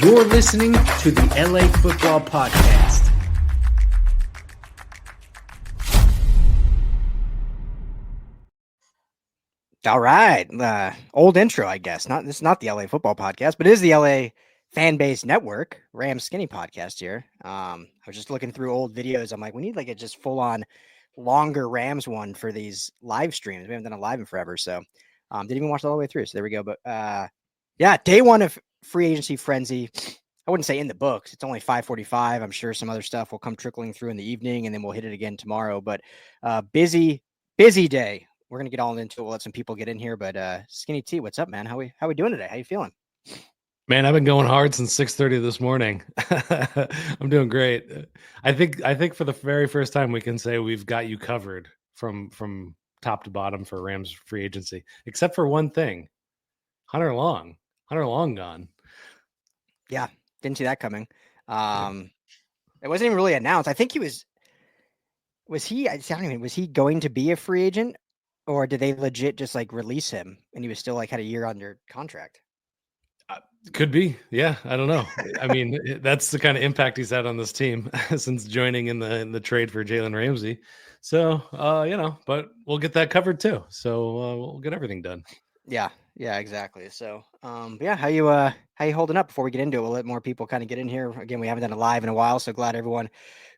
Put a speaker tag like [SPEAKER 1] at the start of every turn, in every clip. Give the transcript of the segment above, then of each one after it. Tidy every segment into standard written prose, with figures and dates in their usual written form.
[SPEAKER 1] You're listening to the LA Football Podcast.
[SPEAKER 2] All right. Old intro, I guess. This is not the LA Football Podcast, but it is the LA Fan Base Network, Rams Skinny Podcast here. I was just looking through old videos. I'm like, we need like a just full on longer Rams one for these live streams. We haven't done a live in forever. So didn't even watch it all the way through. So there we go. But yeah, day one of free agency frenzy. I wouldn't say in the books. It's only 5:45. I'm sure some other stuff will come trickling through in the evening, and then we'll hit it again tomorrow. But busy day. We're gonna get all into it. We'll let some people get in here. But Skinny T, what's up, man? How we doing today? How you feeling?
[SPEAKER 3] Man, I've been going hard since 6:30 this morning. I'm doing great. I think for the very first time we can say we've got you covered from top to bottom for Rams free agency, except for one thing. Hunter Long gone.
[SPEAKER 2] Yeah, didn't see that coming. It wasn't even really announced. I think he was he? I don't even. Was he going to be a free agent, or did they legit just like release him and he was still like had a year under contract?
[SPEAKER 3] Could be. Yeah, I don't know. I mean, that's the kind of impact he's had on this team since joining in the trade for Jalen Ramsey. So, but we'll get that covered too. So we'll get everything done.
[SPEAKER 2] Yeah, exactly. So, yeah, how you holding up before we get into it? We'll let more people kind of get in here. Again, we haven't done a live in a while, so glad everyone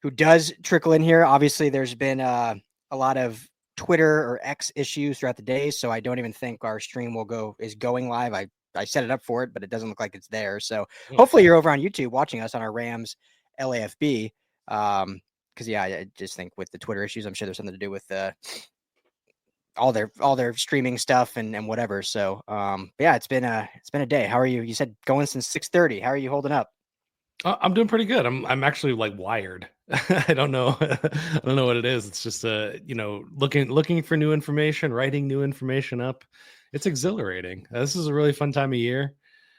[SPEAKER 2] who does trickle in here. Obviously, there's been a lot of Twitter or X issues throughout the day, so I don't even think our stream is going live. I set it up for it, but it doesn't look like it's there. So hopefully you're over on YouTube watching us on our Rams LAFB. Because I just think with the Twitter issues, I'm sure there's something to do with all their streaming stuff and whatever. So yeah, it's been a day. How are you? You said going since 6:30. How are you holding up?
[SPEAKER 3] I'm doing pretty good. I'm actually like wired. I don't know. I don't know what it is. It's just looking for new information, writing new information up. It's exhilarating. This is a really fun time of year.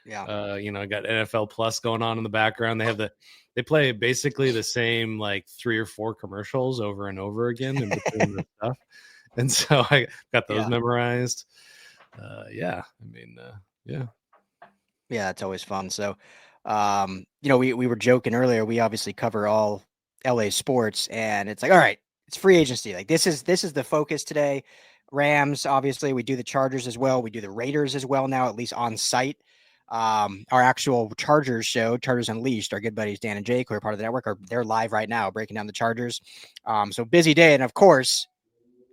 [SPEAKER 2] Yeah.
[SPEAKER 3] I got NFL Plus going on in the background. They play basically the same like 3 or 4 commercials over and over again in between the stuff. And so I got those memorized. Yeah.
[SPEAKER 2] Yeah, it's always fun. So, we were joking earlier. We obviously cover all LA sports, and it's like, all right, it's free agency. Like this is the focus today. Rams, obviously, we do the Chargers as well. We do the Raiders as well now, at least on site. Our actual Chargers show, Chargers Unleashed, our good buddies Dan and Jake, who are part of the network, they're live right now breaking down the Chargers. So busy day, and of course,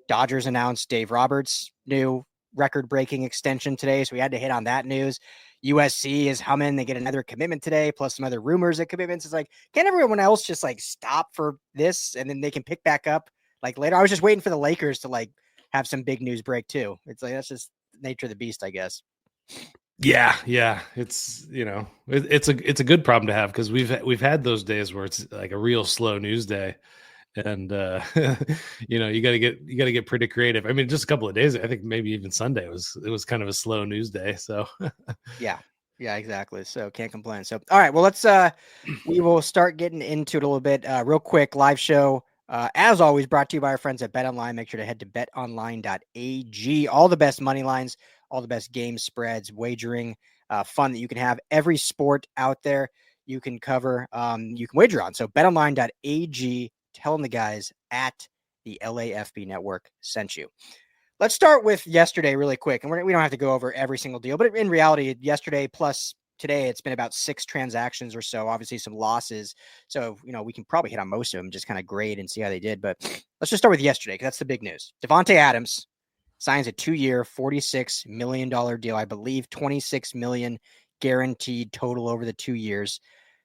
[SPEAKER 2] Dodgers announced Dave Roberts' new record-breaking extension today, so we had to hit on that news. USC is humming. They get another commitment today, plus some other rumors of commitments. It's like, can't everyone else just like stop for this and then they can pick back up like later? I was just waiting for the Lakers to like have some big news break too. It's like, that's just nature of the beast, I guess.
[SPEAKER 3] Yeah. It's it's a good problem to have because we've had those days where it's like a real slow news day. And you got to get pretty creative. I mean, just a couple of days, I think maybe even Sunday it was kind of a slow news day. So
[SPEAKER 2] yeah, exactly. So can't complain. So all right, well, we will start getting into it a little bit real quick. Live show, as always, brought to you by our friends at BetOnline. Make sure to head to betonline.ag. All the best money lines, all the best game spreads, wagering, fun that you can have. Every sport out there you can cover, you can wager on. So betonline.ag. Telling the guys at the LAFB network sent you. Let's start with yesterday really quick. And we don't have to go over every single deal, but in reality, yesterday plus today, it's been about 6 transactions or so, obviously some losses. So, we can probably hit on most of them, just kind of grade and see how they did. But let's just start with yesterday, because that's the big news. Davante Adams signs a 2-year, $46 million deal. I believe $26 million guaranteed total over the 2 years.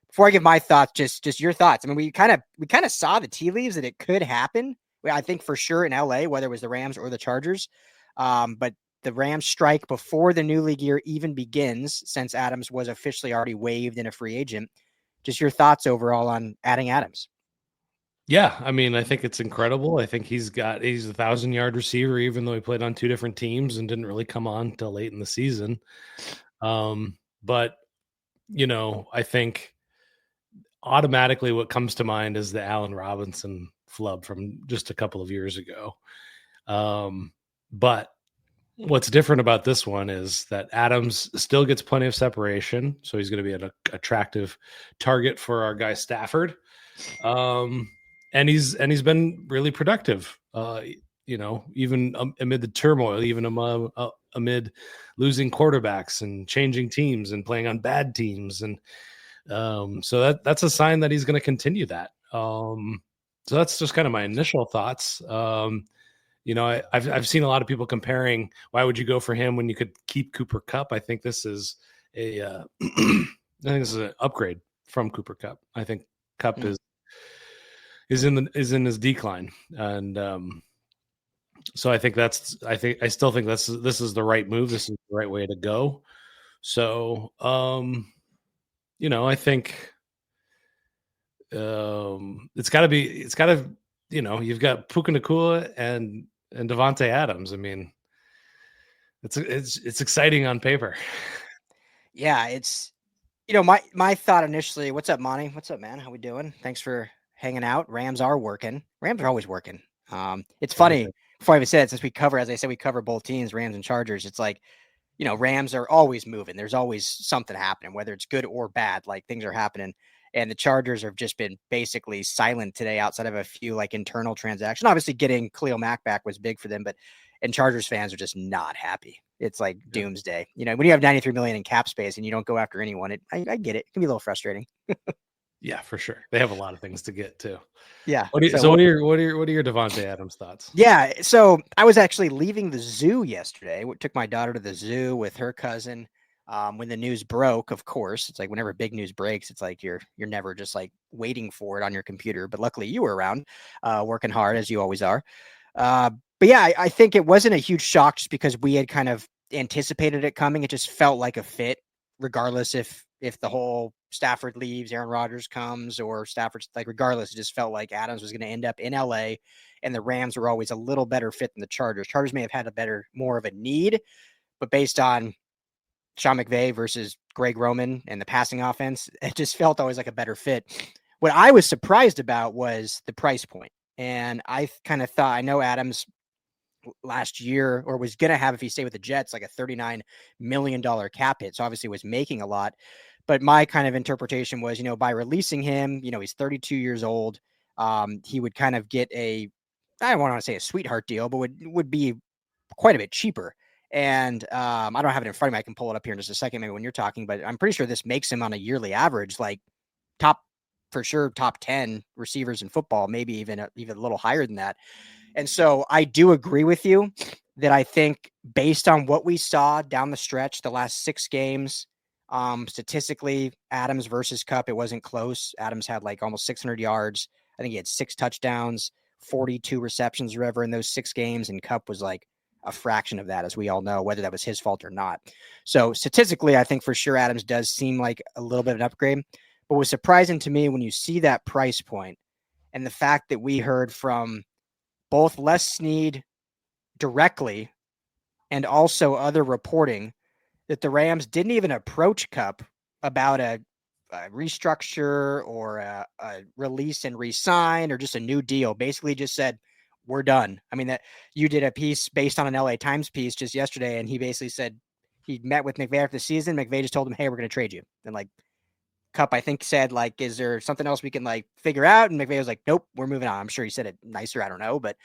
[SPEAKER 2] Before I give my thoughts, just your thoughts. I mean, we kind of saw the tea leaves that it could happen. I think for sure in LA, whether it was the Rams or the Chargers. But the Rams strike before the new league year even begins, since Adams was officially already waived and a free agent. Just your thoughts overall on adding Adams.
[SPEAKER 3] Yeah, I mean, I think it's incredible. I think he's a 1,000-yard receiver, even though he played on 2 different teams and didn't really come on till late in the season. But I think automatically what comes to mind is the Allen Robinson flub from just a couple of years ago. But What's different about this one is that Adams still gets plenty of separation, so he's going to be an attractive target for our guy Stafford. And he's been really productive. Even amid the turmoil, even amid losing quarterbacks and changing teams and playing on bad teams, and so that's a sign that he's going to continue that. So that's just kind of my initial thoughts. I've seen a lot of people comparing, why would you go for him when you could keep Cooper Kupp? I think this is I think this is an upgrade from Cooper Kupp. I think Kupp is in his decline, and so I still think this is the right move. This is the right way to go. So I think it's got to you've got Puka Nacua and Davante Adams. I mean, it's exciting on paper.
[SPEAKER 2] Yeah, it's my thought initially. What's up, Monty? What's up, man? How we doing? Thanks for hanging out. Rams are working. Rams are always working. It's funny. Before I even said it, since we cover, as I said, we cover both teams, Rams and Chargers. It's like, Rams are always moving. There's always something happening, whether it's good or bad. Like, things are happening. And the Chargers have just been basically silent today, outside of a few like internal transactions. Obviously, getting Khalil Mack back was big for them, and Chargers fans are just not happy. It's like doomsday. When you have 93 million in cap space and you don't go after anyone, I get it. It can be a little frustrating.
[SPEAKER 3] Yeah, for sure. They have a lot of things to get to.
[SPEAKER 2] Yeah.
[SPEAKER 3] What are your Davante Adams thoughts?
[SPEAKER 2] Yeah. So I was actually leaving the zoo yesterday. Took my daughter to the zoo with her cousin. When the news broke, of course, it's like whenever big news breaks, it's like you're never just like waiting for it on your computer. But luckily you were around, working hard as you always are. But yeah, I think it wasn't a huge shock just because we had kind of anticipated it coming. It just felt like a fit, regardless if the whole Stafford leaves, Aaron Rodgers comes, or Stafford's like, regardless, it just felt like Adams was going to end up in LA, and the Rams were always a little better fit than the Chargers. Chargers may have had more of a need, but based on Sean McVay versus Greg Roman and the passing offense, it just felt always like a better fit. What I was surprised about was the price point. And I kind of thought, I know Adams last year, or was going to have, if he stayed with the Jets, like a $39 million cap hit. So obviously was making a lot. But my kind of interpretation was, by releasing him, he's 32 years old. He would kind of get I don't want to say a sweetheart deal, but would be quite a bit cheaper. And I don't have it in front of me. I can pull it up here in just a second, maybe when you're talking, but I'm pretty sure this makes him on a yearly average, like top 10 receivers in football, maybe even a little higher than that. And so I do agree with you that I think based on what we saw down the stretch, the last 6 games, statistically, Adams versus Kupp, it wasn't close. Adams had like almost 600 yards. I think he had 6 touchdowns, 42 receptions or whatever in those 6 games. And Kupp was like a fraction of that, as we all know, whether that was his fault or not. So statistically, I think for sure Adams does seem like a little bit of an upgrade. But what was surprising to me when you see that price point and the fact that we heard from both Les Snead directly and also other reporting that the Rams didn't even approach Kupp about a restructure or a release and re-sign or just a new deal. Basically just said, we're done. I mean, that you did a piece based on an LA Times piece just yesterday, and he basically said he met with McVay after the season. McVay just told him, hey, we're going to trade you. And like Kupp, I think, said, like, is there something else we can like figure out? And McVay was like, nope, we're moving on. I'm sure he said it nicer. I don't know. But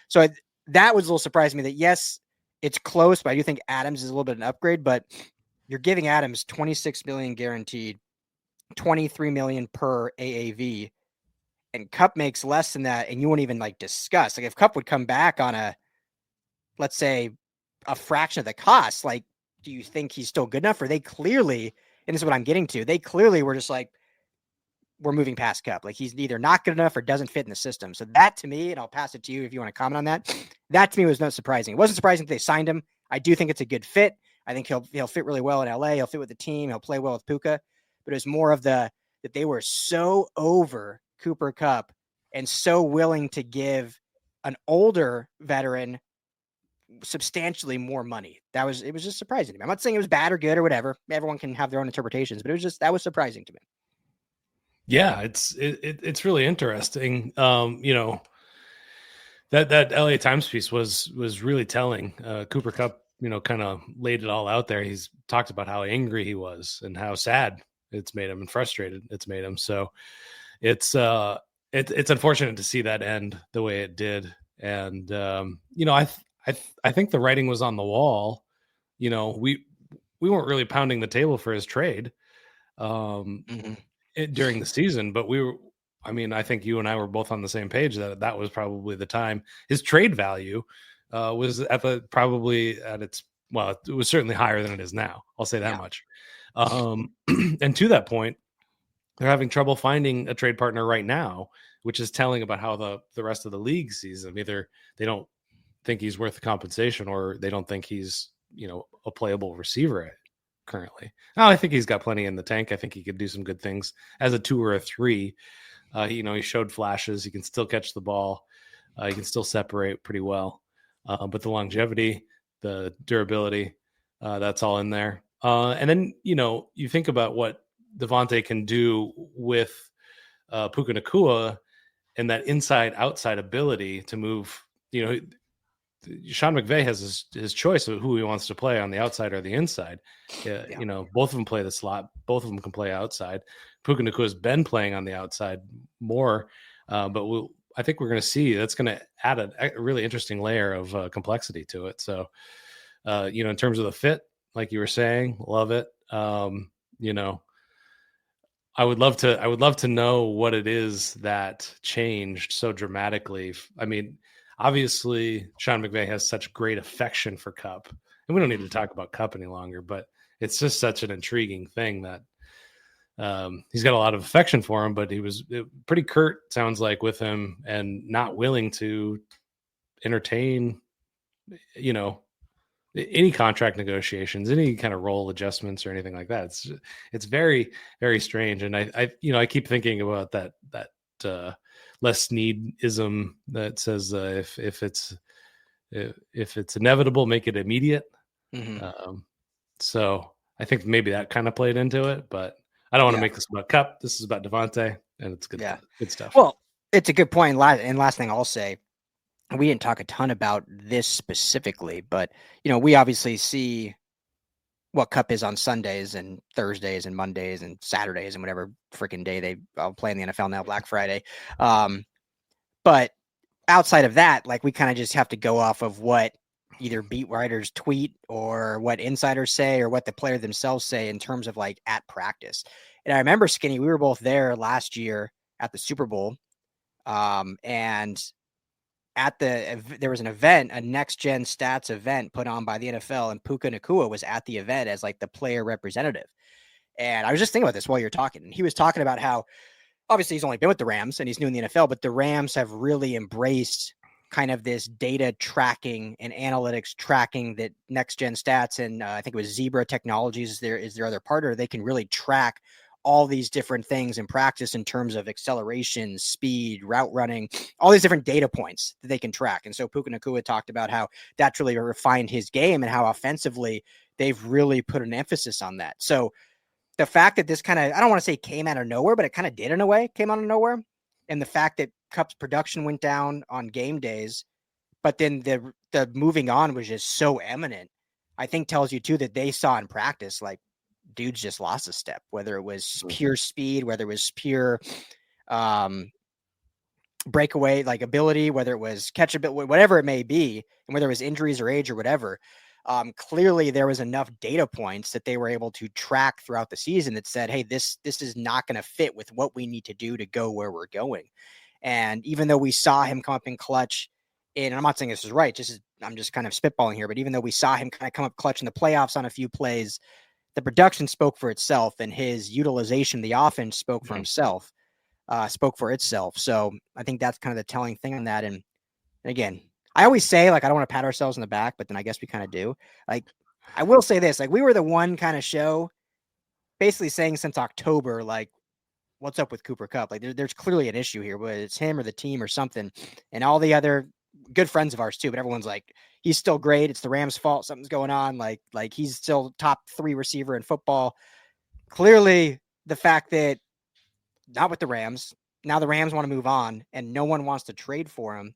[SPEAKER 2] so that was a little surprising to me that, yes, it's close, but I do think Adams is a little bit of an upgrade. But you're giving Adams $26 million guaranteed, $23 million per AAV, and Kupp makes less than that, and you won't even like discuss. Like, if Kupp would come back on let's say, a fraction of the cost, like, do you think he's still good enough? Or they clearly, and this is what I'm getting to, they clearly were just like, we're moving past Kupp. Like, he's either not good enough or doesn't fit in the system. So that, to me, and I'll pass it to you if you want to comment on that, that to me was not surprising. It wasn't surprising that they signed him. I do think it's a good fit. I think he'll fit really well in LA. He'll fit with the team. He'll play well with Puka. But it was more of that they were so over Cooper Kupp and so willing to give an older veteran substantially more money. It was just surprising to me. I'm not saying it was bad or good or whatever. Everyone can have their own interpretations, but that was surprising to me.
[SPEAKER 3] Yeah, it's really interesting. That LA Times piece was really telling. Cooper Kupp kind of laid it all out there. He's talked about how angry he was and how sad it's made him and frustrated it's made him. So it's unfortunate to see that end the way it did. And I think the writing was on the wall. We weren't really pounding the table for his trade during the season, but I think you and I were both on the same page that was probably the time. His trade value was probably at its, well, it was certainly higher than it is now. I'll say that much. And to that point, they're having trouble finding a trade partner right now, which is telling about how the rest of the league sees him. Either they don't think he's worth the compensation, or they don't think he's, a playable receiver currently. I think he's got plenty in the tank. I think he could do some good things as a 2 or a 3. He showed flashes. He can still catch the ball. He can still separate pretty well. But the longevity, the durability, that's all in there. And then, you think about what Davante can do with Puka Nacua and that inside-outside ability to move. Sean McVay has his choice of who he wants to play on the outside or the inside. Both of them play the slot. Both of them can play outside. Puka Nacua has been playing on the outside more, but I think we're going to see that's going to add a really interesting layer of complexity to it. So, in terms of the fit, like you were saying, love it. I would love to know what it is that changed so dramatically. I mean, obviously, Sean McVay has such great affection for Kupp, and we don't need to talk about Kupp any longer, but it's just such an intriguing thing that he's got a lot of affection for him, but he was pretty curt, sounds like, with him and not willing to entertain, any contract negotiations, any kind of role adjustments or anything like that. It's very, very strange. And I keep thinking about that Les Snead-ism that says if it's inevitable, make it immediate. So I think maybe that kind of played into it, but I don't want to make this about Kupp. This is about Davante, and it's good. Good stuff.
[SPEAKER 2] Well, it's a good point. And last thing I'll say, we didn't talk a ton about this specifically, but we obviously see what Kupp is on Sundays and Thursdays and Mondays and Saturdays and whatever freaking day they play in the NFL now, Black Friday. But outside of that, like, we kind of just have to go off of what either beat writers tweet or what insiders say or what the player themselves say in terms of like at practice. And I remember, Skinny, we were both there last year at the Super Bowl. And there was an event, a next gen stats event put on by the NFL, and Puka Nacua was at the event as like the player representative. And I was just thinking about this while you're talking, and he was talking about how obviously he's only been with the Rams and he's new in the NFL, but the Rams have really embraced kind of this data tracking and analytics tracking that next gen stats. And I think it was Zebra Technologies is their other partner. They can really track all these different things in practice in terms of acceleration, speed, route running, all these different data points that they can track. And so Puka Nacua talked about how that's really refined his game and how offensively they've really put an emphasis on that. So the fact that this kind of, I don't want to say came out of nowhere, but it kind of did in a way, came out of nowhere. And the fact that Kupp's production went down on game days, but then the moving on was just so eminent, I think tells you too that they saw in practice, like, dudes just lost a step, whether it was pure speed, whether it was pure breakaway, like ability, whether it was catch a bit, whatever it may be, and whether it was injuries or age or whatever. Clearly there was enough data points that they were able to track throughout the season that said, hey, this is not going to fit with what we need to do to go where we're going. And even though we saw him come up in clutch, and I'm not saying this is right, I'm just kind of spitballing here, but even though we saw him kind of come up clutch in the playoffs on a few plays, the production spoke for itself, and his utilization, the offense spoke for himself, spoke for itself. So I think that's kind of the telling thing on that. And again, I always say, like, I don't want to pat ourselves on the back, but then I guess we kind of do. Like, I will say this, like, we were the one kind of show basically saying since October, like, what's up with Cooper Kupp? Like, there's clearly an issue here, whether it's him or the team or something. And all the other good friends of ours too, but everyone's like, he's still great. It's the Rams' fault. Something's going on. Like he's still top 3 receiver in football. Clearly the fact that not with the Rams, now the Rams want to move on and no one wants to trade for him.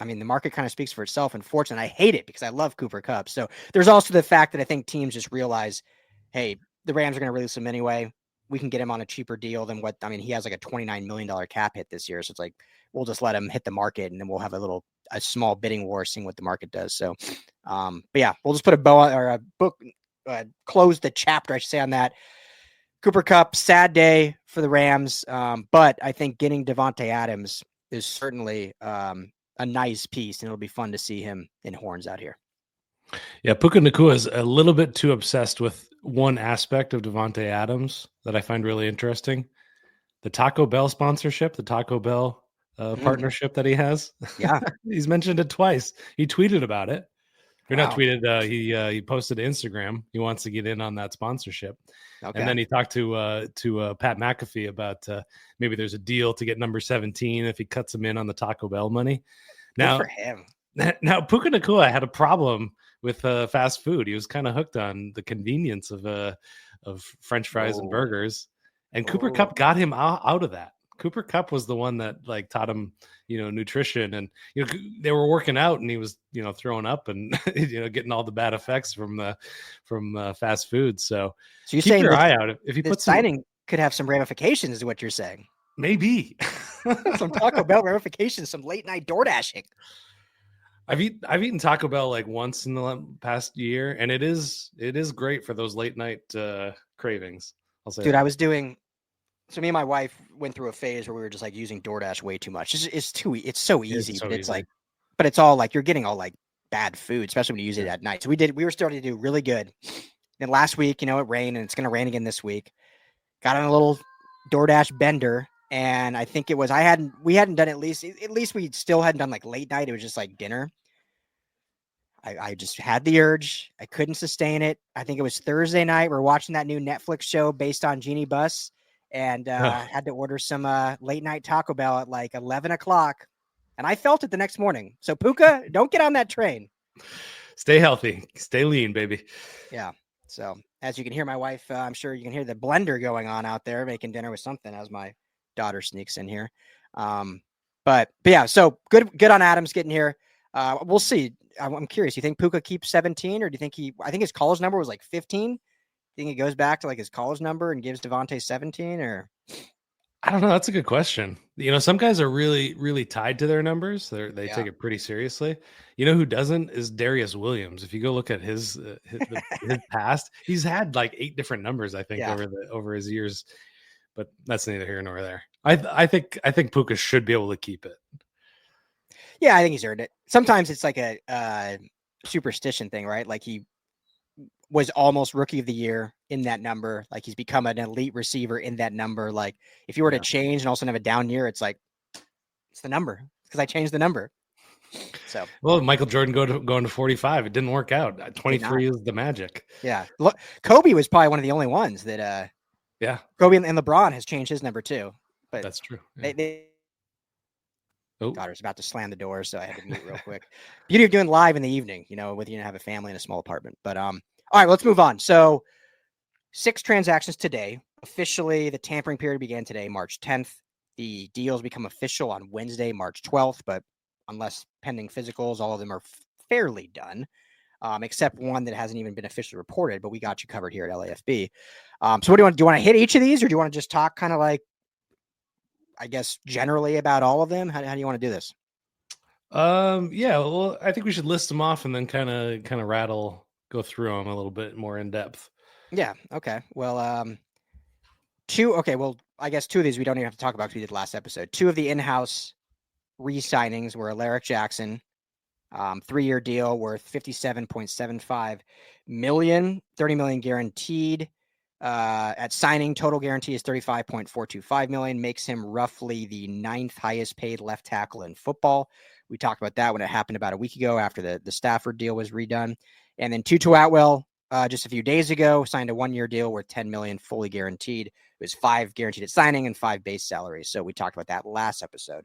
[SPEAKER 2] I mean, the market kind of speaks for itself. Unfortunately, I hate it because I love Cooper Kupp. So there's also the fact that I think teams just realize, hey, the Rams are going to release him anyway. We can get him on a cheaper deal than what, I mean, he has like a $29 million cap hit this year. So it's like, we'll just let him hit the market and then we'll have a small bidding war seeing what the market does. So, but yeah, we'll just put a bow on, or a book, close the chapter, I should say, on that. Cooper Kupp, sad day for the Rams. But I think getting Davante Adams is certainly a nice piece, and it'll be fun to see him in horns out here.
[SPEAKER 3] Yeah, Puka Nacua is a little bit too obsessed with one aspect of Davante Adams that I find really interesting. The Taco Bell sponsorship, the Taco Bell partnership that he has.
[SPEAKER 2] Yeah.
[SPEAKER 3] He's mentioned it twice. He tweeted about it. Or not
[SPEAKER 2] Wow.
[SPEAKER 3] tweeted, he posted to Instagram. He wants to get in on that sponsorship.
[SPEAKER 2] Okay.
[SPEAKER 3] And then he talked to Pat McAfee about maybe there's a deal to get number 17 if he cuts him in on the Taco Bell money. Now,
[SPEAKER 2] good for him.
[SPEAKER 3] Now, Puka Nacua had a problem with fast food. He was kind of hooked on the convenience of French fries and burgers, and Cooper Kupp got him out of that. Cooper Kupp was the one that like taught him, nutrition, and they were working out, and he was throwing up and getting all the bad effects from fast food. So
[SPEAKER 2] you're
[SPEAKER 3] keep
[SPEAKER 2] saying
[SPEAKER 3] your eye out if he
[SPEAKER 2] the
[SPEAKER 3] puts
[SPEAKER 2] signing could have some ramifications, is what you're saying?
[SPEAKER 3] Maybe
[SPEAKER 2] some Taco Bell ramifications, some late night door dashing.
[SPEAKER 3] I've eaten Taco Bell like once in the past year, and it is great for those late night cravings. I'll say,
[SPEAKER 2] dude, I was doing. So me and my wife went through a phase where we were just like using DoorDash way too much. It's so easy, but it's like, but it's all like you're getting all like bad food, especially when you use it at night. So we were starting to do really good. Then last week, it rained, and it's going to rain again this week. Got on a little DoorDash bender, and I think it was we hadn't done at least we still hadn't done like late night. It was just like dinner. I just had the urge. I couldn't sustain it. I think it was Thursday night. We're watching that new Netflix show based on Jeannie Buss, and had to order some late night Taco Bell at like 11 o'clock. And I felt it the next morning. So Puka, don't get on that train.
[SPEAKER 3] Stay healthy. Stay lean, baby.
[SPEAKER 2] Yeah. So as you can hear my wife, I'm sure you can hear the blender going on out there making dinner with something as my daughter sneaks in here. But yeah, so good on Adams getting here. We'll see. I'm curious. You think Puka keeps 17, or do you think I think his college number was like 15? Think he goes back to like his college number and gives Davante 17, or?
[SPEAKER 3] I don't know. That's a good question. Some guys are really, really tied to their numbers. They take it pretty seriously. Who doesn't is Darius Williams. If you go look at his past, he's had like 8 different numbers, I think, over his years. But that's neither here nor there. I think Puka should be able to keep it.
[SPEAKER 2] Yeah, I think he's earned it. Sometimes it's like a superstition thing, right? Like he was almost rookie of the year in that number. Like he's become an elite receiver in that number. Like if you were to change and also have a down year, it's like, it's the number because I changed the number. So,
[SPEAKER 3] well, Michael Jordan going to 45. It didn't work out. 23 is the magic.
[SPEAKER 2] Yeah. Look, Kobe was probably one of the only ones that, Kobe and LeBron has changed his number too, but
[SPEAKER 3] that's true.
[SPEAKER 2] Yeah.
[SPEAKER 3] Oh,
[SPEAKER 2] daughter's about to slam the door, so I had to mute real quick. Beauty of doing live in the evening, with you have a family in a small apartment. But all right, let's move on. So 6 transactions today. Officially, the tampering period began today, March 10th. The deals become official on Wednesday, March 12th, but unless pending physicals, all of them are fairly done, except one that hasn't even been officially reported, but we got you covered here at LAFB. So what do you want to hit each of these, or do you want to just talk kind of like, I guess, generally about all of them? How do you want to do this?
[SPEAKER 3] Yeah, well, I think we should list them off and then kind of go through them a little bit more in depth.
[SPEAKER 2] Yeah. Okay. Well, 2. Okay. Well, I guess 2 of these we don't even have to talk about because we did last episode. 2 of the in-house re-signings were Alaric Jackson, 3-year deal worth $57.75 million, $30 million guaranteed. At signing, total guarantee is $35.425 million, makes him roughly the 9th highest paid left tackle in football. We talked about that when it happened about a week ago after the Stafford deal was redone. And then Tutu Atwell, just a few days ago, signed a 1-year deal worth $10 million, fully guaranteed. It was 5 guaranteed at signing and 5 base salaries. So we talked about that last episode.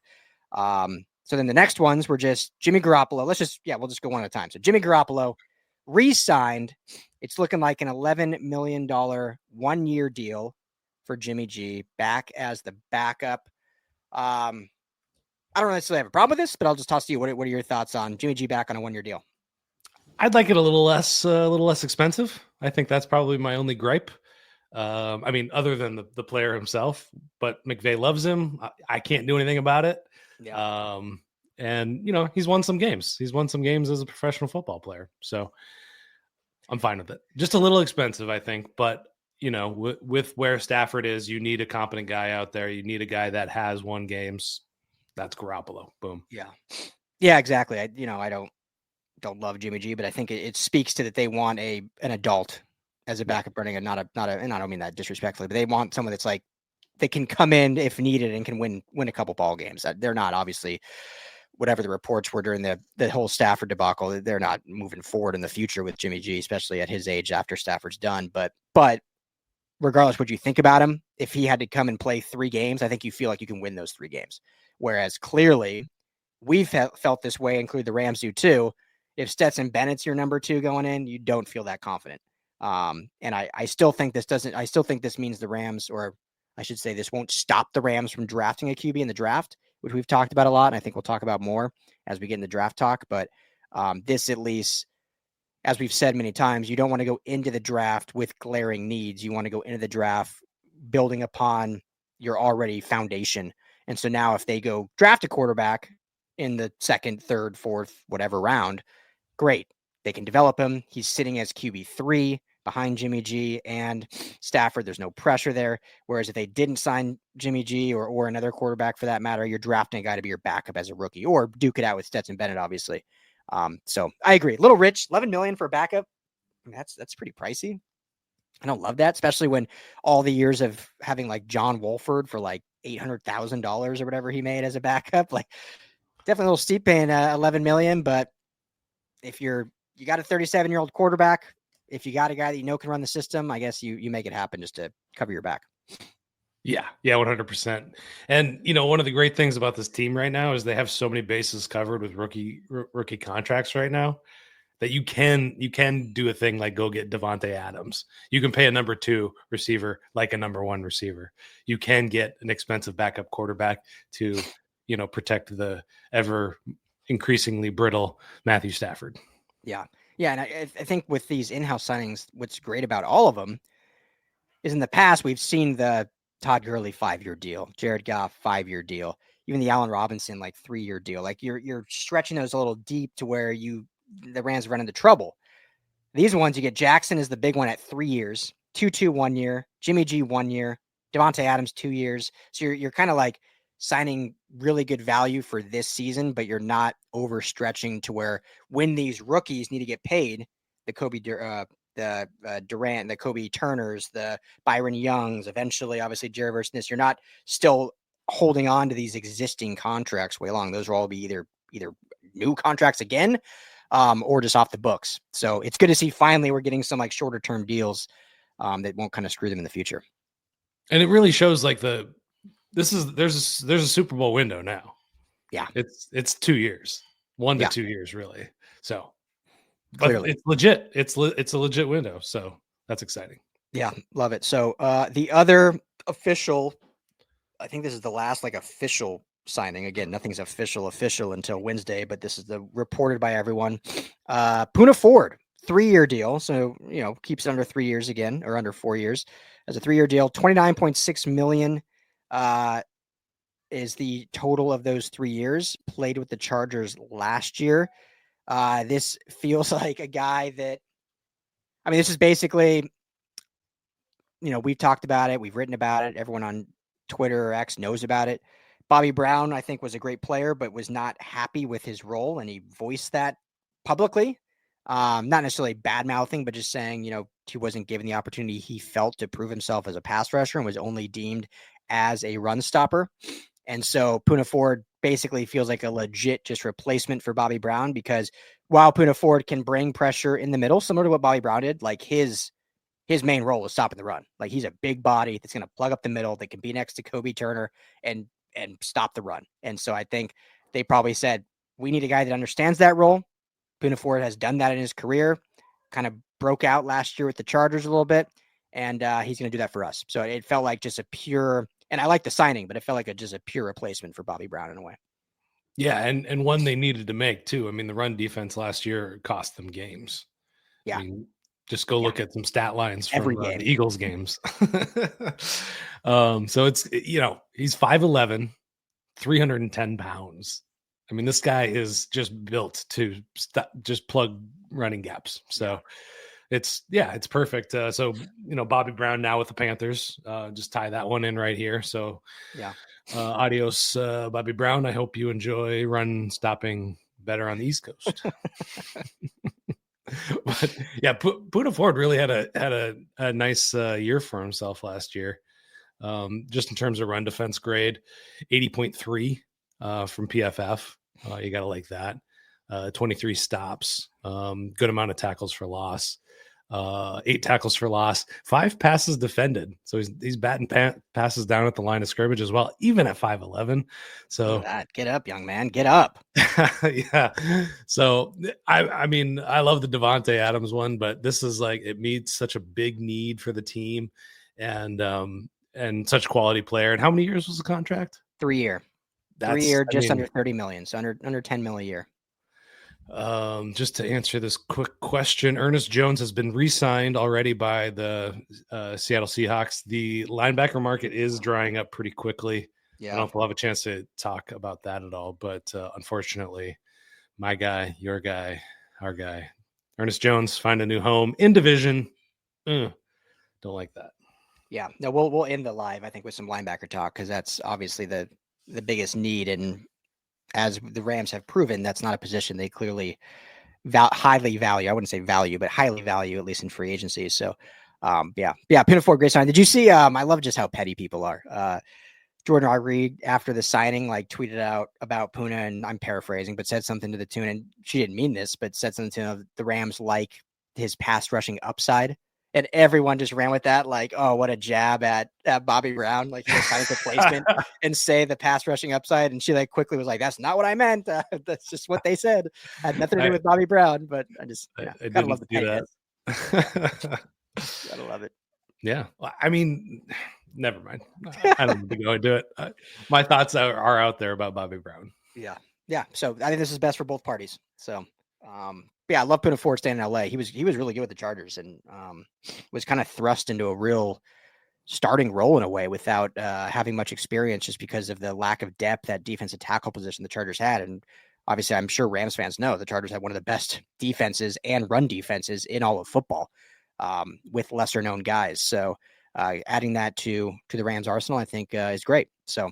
[SPEAKER 2] So then the next ones were just Jimmy Garoppolo. We'll just go one at a time. So Jimmy Garoppolo re-signed. It's looking like an $11 million 1-year deal for Jimmy G, back as the backup. I I don't necessarily have a problem with this, but I'll just toss to you. What are your thoughts on Jimmy G back on a 1-year deal?
[SPEAKER 3] I'd like it a little less expensive. I think that's probably my only gripe. I mean, other than the player himself, but McVay loves him. I can't do anything about it.
[SPEAKER 2] Yeah.
[SPEAKER 3] And he's won some games. He's won some games as a professional football player. So I'm fine with it. Just a little expensive, I think. But, with where Stafford is, you need a competent guy out there. You need a guy that has won games. That's Garoppolo. Boom.
[SPEAKER 2] Yeah. Yeah, exactly. I don't love Jimmy G, but I think it speaks to that they want an adult as a backup running, and and I don't mean that disrespectfully, but they want someone that's like, they can come in if needed and can win a couple ball games. They're not, obviously, whatever the reports were during the whole Stafford debacle, they're not moving forward in the future with Jimmy G, especially at his age after Stafford's done. But regardless what you think about him, if he had to come and play 3 games, I think you feel like you can win those 3 games. Whereas clearly we've felt this way, include the Rams do too. If Stetson Bennett's your number 2 going in, you don't feel that confident. And I still think this means the Rams, or I should say this won't stop the Rams from drafting a QB in the draft, which we've talked about a lot. And I think we'll talk about more as we get in the draft talk. But this, at least, as we've said many times, you don't want to go into the draft with glaring needs. You want to go into the draft building upon your already foundation. And so now if they go draft a quarterback in the 2nd, 3rd, 4th, whatever round, great. They can develop him. He's sitting as QB3 behind Jimmy G and Stafford. There's no pressure there. Whereas if they didn't sign Jimmy G or another quarterback for that matter, you're drafting a guy to be your backup as a rookie, or duke it out with Stetson Bennett, obviously. So I agree. A little rich, $11 million for a backup. I mean, that's pretty pricey. I don't love that, especially when all the years of having like John Wolford for like $800,000 or whatever he made as a backup. Like, definitely a little steep paying $11 million, but if you got a 37-year-old quarterback, if you got a guy that can run the system, I guess you make it happen just to cover your back.
[SPEAKER 3] Yeah, 100%. And one of the great things about this team right now is they have so many bases covered with rookie contracts right now that you can do a thing like go get Davante Adams. You can pay a number 2 receiver like a number 1 receiver. You can get an expensive backup quarterback to protect the ever increasingly brittle Matthew Stafford.
[SPEAKER 2] Yeah. And I think with these in-house signings, what's great about all of them is in the past, we've seen the Todd Gurley 5-year deal, Jared Goff 5-year deal, even the Allen Robinson 3-year deal. Like you're stretching those a little deep to where the Rams run into trouble. These ones, you get Jackson is the big one at 3 years, Tutu 1 year, Jimmy G 1 year, Davante Adams 2 years. So you're kind of like signing really good value for this season, but you're not overstretching to where when these rookies need to get paid, the Durant, the Kobe Turners, the Byron Youngs, eventually, obviously, Jared Versus, you're not still holding on to these existing contracts way long. Those will all be either new contracts again, or just off the books. So it's good to see finally we're getting some shorter term deals that won't kind of screw them in the future.
[SPEAKER 3] And it really shows there's a Super Bowl window now.
[SPEAKER 2] Yeah.
[SPEAKER 3] It's 2 years, 1 to 2 years really. So, but clearly it's legit. It's a legit window. So that's exciting.
[SPEAKER 2] Yeah. Love it. So the other official, I think this is the last official signing. Again, nothing's official until Wednesday, but this is the reported by everyone. Poona Ford, 3-year deal. So, keeps it under 3 years again, or under 4 years as a 3-year deal. $29.6 million is the total of those 3 years. Played with the Chargers last year. This feels like a guy that, this is basically, we've talked about it. We've written about it. Everyone on Twitter or X knows about it. Bobby Brown, I think, was a great player, but was not happy with his role, and he voiced that publicly. Not necessarily bad-mouthing, but just saying, he wasn't given the opportunity he felt to prove himself as a pass rusher and was only deemed as a run stopper. And so Poona Ford basically feels like a legit just replacement for Bobby Brown, because while Poona Ford can bring pressure in the middle, similar to what Bobby Brown did, his main role is stopping the run. He's a big body that's going to plug up the middle, that can be next to Kobe Turner and stop the run. And so I think they probably said, we need a guy that understands that role. Poona Ford has done that in his career, kind of broke out last year with the Chargers a little bit, and he's going to do that for us. So it felt like just a pure, and I like the signing, but it felt like just a pure replacement for Bobby Brown in a way.
[SPEAKER 3] Yeah, and one they needed to make too. I mean, the run defense last year cost them games. I
[SPEAKER 2] Yeah.
[SPEAKER 3] mean, just go
[SPEAKER 2] Yeah.
[SPEAKER 3] look at some stat lines
[SPEAKER 2] Every
[SPEAKER 3] from
[SPEAKER 2] game.
[SPEAKER 3] the Eagles games. So it's, he's 5'11", 310 pounds. I mean, this guy is just built to just plug running gaps. So it's perfect. So, Bobby Brown now with the Panthers, just tie that one in right here. So
[SPEAKER 2] Yeah.
[SPEAKER 3] adios, Bobby Brown. I hope you enjoy run stopping better on the East Coast. But yeah, Poona Ford really had a nice year for himself last year. Just in terms of run defense grade, 80.3 from PFF. You got to like that. 23 stops, good amount of tackles for loss, 8 tackles for loss, 5 passes defended. So he's batting passes down at the line of scrimmage as well, even at 5'11". So
[SPEAKER 2] Look at that. Get up, young man. Get up.
[SPEAKER 3] yeah. So I mean, I love the Davante Adams one, but this is like, it meets such a big need for the team, and such quality player. And how many years was the contract?
[SPEAKER 2] 3-year.
[SPEAKER 3] That's
[SPEAKER 2] 3-year,
[SPEAKER 3] I
[SPEAKER 2] just
[SPEAKER 3] mean,
[SPEAKER 2] under 30 million. So under 10 mil a year.
[SPEAKER 3] Just to answer this quick question, Ernest Jones has been re-signed already by the Seattle Seahawks. The linebacker market is drying up pretty quickly. I don't know if we'll have a chance to talk about that at all, but unfortunately, my guy, your guy, our guy, Ernest Jones, find a new home in division. Don't like that.
[SPEAKER 2] Yeah. No, we'll end the live, I think, with some linebacker talk, because that's obviously the biggest need. And as the Rams have proven, that's not a position they clearly highly value. I wouldn't say value, but highly value, at least in free agency. So, yeah. Pinafore, great sign. Did you see? I love just how petty people are. Jordan Reed, after the signing, like tweeted out about Poona, and I'm paraphrasing, but said something to the tune, and she didn't mean this, but said something to the Rams like his pass rushing upside. And everyone just ran with that, like, oh, what a jab at Bobby Brown, like he'll sign his replacement and say the pass rushing upside. And she like quickly was like, that's not what I meant. That's just what they said. Had nothing to do with Bobby Brown, but I gotta love the pettiness. Gotta love it.
[SPEAKER 3] Yeah. I mean, never mind. I don't need to go into it. My thoughts are out there about Bobby Brown.
[SPEAKER 2] Yeah. So I think this is best for both parties. So, I love Poona Ford staying in LA. He was really good with the Chargers, and was kind of thrust into a real starting role in a way without having much experience, just because of the lack of depth at defensive tackle position the Chargers had. And obviously, I'm sure Rams fans know the Chargers have one of the best defenses and run defenses in all of football, with lesser known guys. So adding that to the Rams arsenal, I think is great. So,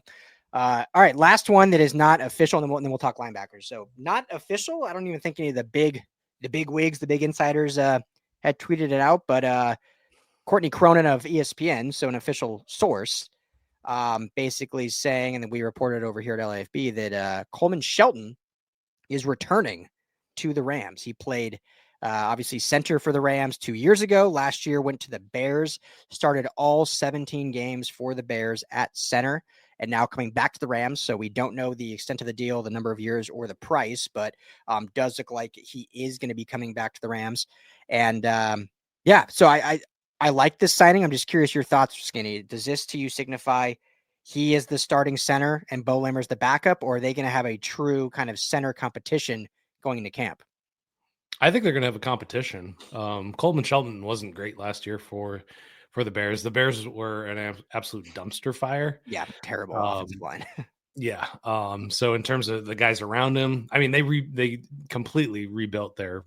[SPEAKER 2] all right, last one that is not official, and then we'll talk linebackers. So not official. I don't even think any of the big wigs, the big insiders had tweeted it out, but Courtney Cronin of ESPN, so an official source, basically saying, and then we reported over here at LAFB, that Coleman Shelton is returning to the Rams. He played obviously center for the Rams 2 years ago. Last year went to the Bears, started all 17 games for the Bears at center, and now coming back to the Rams. So we don't know the extent of the deal, the number of years, or the price, but does look like he is going to be coming back to the Rams. And so I like this signing. I'm just curious your thoughts, Skinny. Does this to you signify he is the starting center and Bo Limmer's the backup, or are they going to have a true kind of center competition going into camp?
[SPEAKER 3] I think they're going to have a competition. Coleman Shelton wasn't great last year for the Bears. The Bears were an absolute dumpster fire.
[SPEAKER 2] Yeah, terrible offensive line.
[SPEAKER 3] Yeah. So in terms of the guys around him, I mean, they completely rebuilt their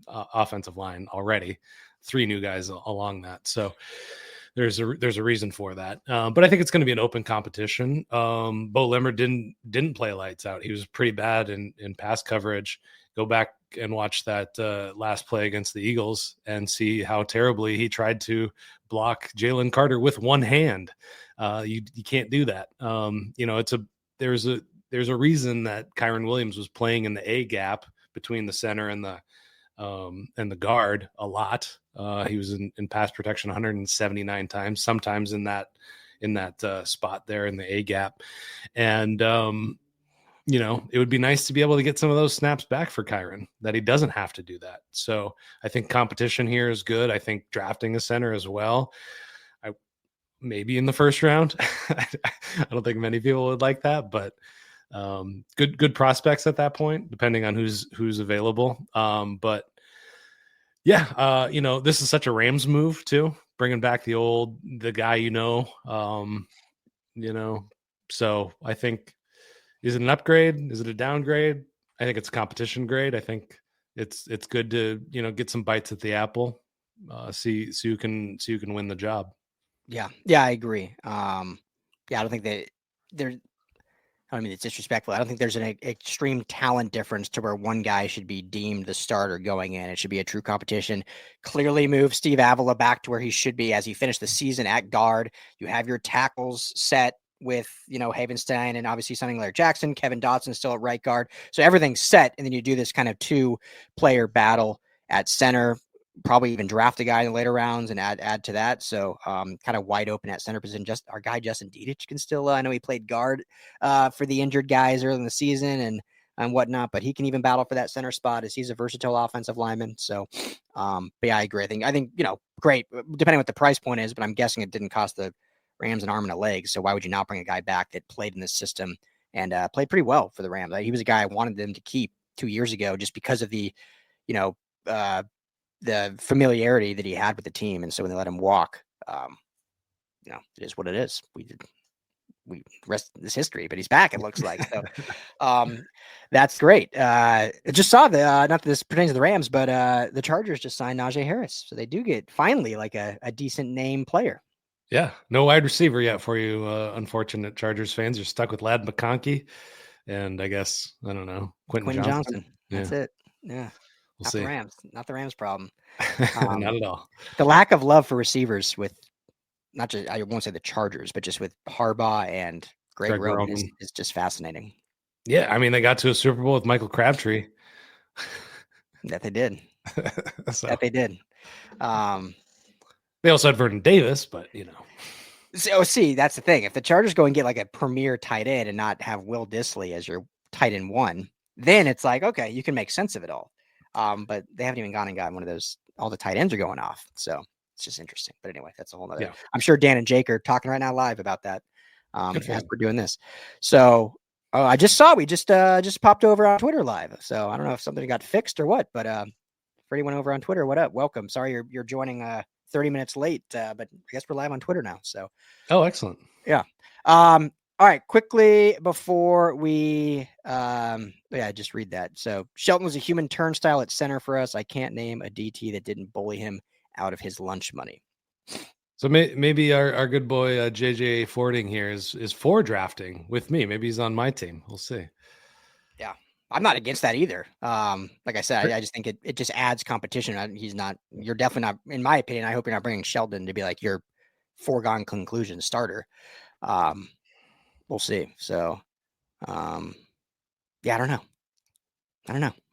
[SPEAKER 3] offensive line already. 3 new guys along that. So there's a reason for that. But I think it's going to be an open competition. Bo Limmer didn't play lights out. He was pretty bad in pass coverage. Go back and watch that last play against the Eagles and see how terribly he tried to block Jalen Carter with one hand. You can't do that. There's a reason that Kyron Williams was playing in the A gap between the center and the guard a lot. He was in pass protection 179 times, sometimes in that spot there in the A gap. And it would be nice to be able to get some of those snaps back for Kyron, that he doesn't have to do that. So I think competition here is good. I think drafting a center as well, maybe in the first round. I don't think many people would like that, but Good prospects at that point, depending on who's available. But yeah, this is such a Rams move too, bringing back the guy, so I think, is it an upgrade? Is it a downgrade? I think it's a competition grade. I think it's good to, get some bites at the apple, see who can win the job.
[SPEAKER 2] Yeah, I agree. I don't think they're. I mean, it's disrespectful. I don't think there's an extreme talent difference to where one guy should be deemed the starter going in. It should be a true competition. Clearly move Steve Avila back to where he should be as he finished the season at guard. You have your tackles set with, Havenstein and obviously signing Larry Jackson, Kevin Dotson still at right guard. So everything's set. And then you do this kind of 2-player battle at center, probably even draft a guy in the later rounds and add to that. So kind of wide open at center position. Just our guy, Justin Dedich, can still, I know he played guard for the injured guys early in the season and whatnot, but he can even battle for that center spot as he's a versatile offensive lineman. So, but yeah, I agree. I think, great, depending on what the price point is, but I'm guessing it didn't cost the Rams an arm and a leg. So why would you not bring a guy back that played in this system and played pretty well for the Rams? He was a guy I wanted them to keep 2 years ago just because of the familiarity that he had with the team. And so when they let him walk, it is what it is. We rest this history, but he's back, it looks like. So that's great. I just saw not that this pertains to the Rams, but the Chargers just signed Najee Harris. So they do get finally like a decent name player.
[SPEAKER 3] Yeah. No wide receiver yet for you. Unfortunate Chargers fans are stuck with Lad McConkey. And I guess, I don't know, Quentin Johnson.
[SPEAKER 2] That's it. Yeah.
[SPEAKER 3] We'll see.
[SPEAKER 2] Not the Rams problem.
[SPEAKER 3] Not at all.
[SPEAKER 2] The lack of love for receivers with not just, I won't say the Chargers, but just with Harbaugh and Greg Roman is just fascinating.
[SPEAKER 3] Yeah. I mean, they got to a Super Bowl with Michael Crabtree.
[SPEAKER 2] That they did. That they did.
[SPEAKER 3] They also had Vernon Davis, but
[SPEAKER 2] So see, that's the thing. If the Chargers go and get like a premier tight end and not have Will Dissly as your tight end one, then it's like, okay, you can make sense of it all. But they haven't even gone and gotten one of those. All the tight ends are going off. So it's just interesting. But anyway, that's a whole nother. Yeah. I'm sure Dan and Jake are talking right now live about that as we're doing this. So I just saw we just popped over on Twitter live. So I don't know if something got fixed or what, but for anyone over on Twitter, what up? Welcome. Sorry you're joining 30 minutes late, but I guess we're live on Twitter now. So
[SPEAKER 3] excellent.
[SPEAKER 2] Yeah. All right, quickly before we just read that. So Shelton was a human turnstile at center for us. I can't name a DT that didn't bully him out of his lunch money.
[SPEAKER 3] So maybe our good boy JJ Fording here is for drafting with me. Maybe he's on my team. We'll see.
[SPEAKER 2] Yeah, I'm not against that either. Like I said, I just think it just adds competition. You're definitely not, in my opinion. I hope you're not bringing Sheldon to be like your foregone conclusion starter. We'll see. So, I don't know.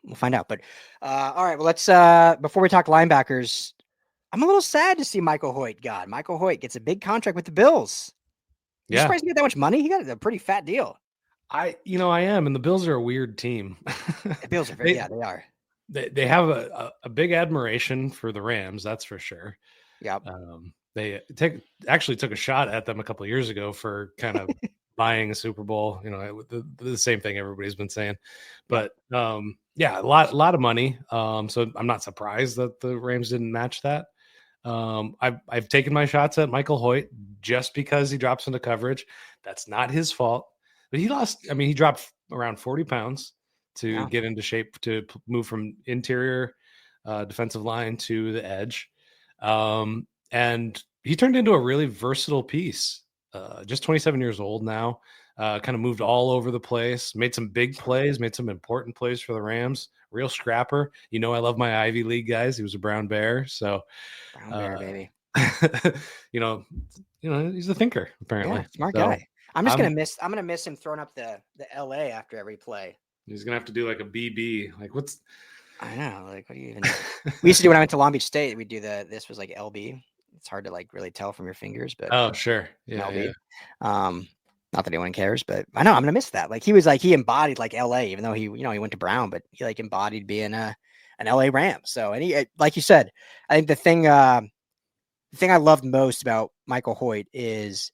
[SPEAKER 2] We'll find out. But all right. Well, let's before we talk linebackers, I'm a little sad to see Michael Hoyt gone. Michael Hoyt gets a big contract with the Bills. You surprised he got that much money? He got a pretty fat deal.
[SPEAKER 3] I am, and the Bills are a weird team.
[SPEAKER 2] The Bills are they are.
[SPEAKER 3] They have a big admiration for the Rams, that's for sure.
[SPEAKER 2] Yeah.
[SPEAKER 3] They actually took a shot at them a couple of years ago for kind of buying a Super Bowl. The same thing everybody's been saying, but a lot of money. So I'm not surprised that the Rams didn't match that. I've taken my shots at Michael Hoyt just because he drops into coverage. That's not his fault, but he dropped around 40 pounds to get into shape to move from interior defensive line to the edge. And he turned into a really versatile piece, just 27 years old now, kind of moved all over the place, made some big plays, made some important plays for the Rams, real scrapper. I love my Ivy League guys. He was a Brown Bear. So
[SPEAKER 2] Brown Bear, baby.
[SPEAKER 3] He's a thinker, apparently.
[SPEAKER 2] Yeah, smart guy. I'm going to miss him throwing up the LA after every play.
[SPEAKER 3] He's going to have to do like a BB. Like
[SPEAKER 2] I know. Like, what do you even we used to do when I went to Long Beach State, we'd do this was like LB. It's hard to like really tell from your fingers, but
[SPEAKER 3] oh, sure. Yeah.
[SPEAKER 2] LB. Not that anyone cares, but I know I'm going to miss that. Like he embodied like LA, even though he went to Brown, but he like embodied being an LA Ram. So, and he, like you said, I think the thing I loved most about Michael Hoyt is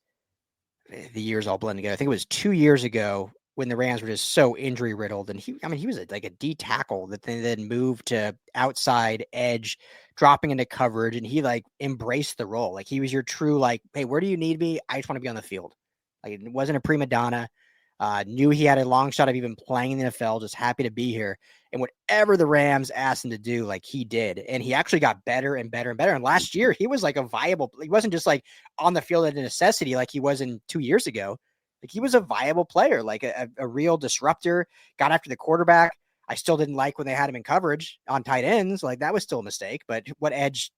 [SPEAKER 2] the years all blend together. I think it was 2 years ago when the Rams were just so injury riddled. And he was like a D tackle that then moved to outside edge, dropping into coverage. And he like embraced the role. Like he was your true, like, hey, where do you need me? I just want to be on the field. Like it wasn't a prima donna. Knew he had a long shot of even playing in the NFL, just happy to be here. And whatever the Rams asked him to do, like he did. And he actually got better and better and better. And last year, he was like a viable, he wasn't just like on the field at a necessity like he was in 2 years ago. Like he was a viable player, like a real disruptor, got after the quarterback. I still didn't like when they had him in coverage on tight ends. Like that was still a mistake, but what edge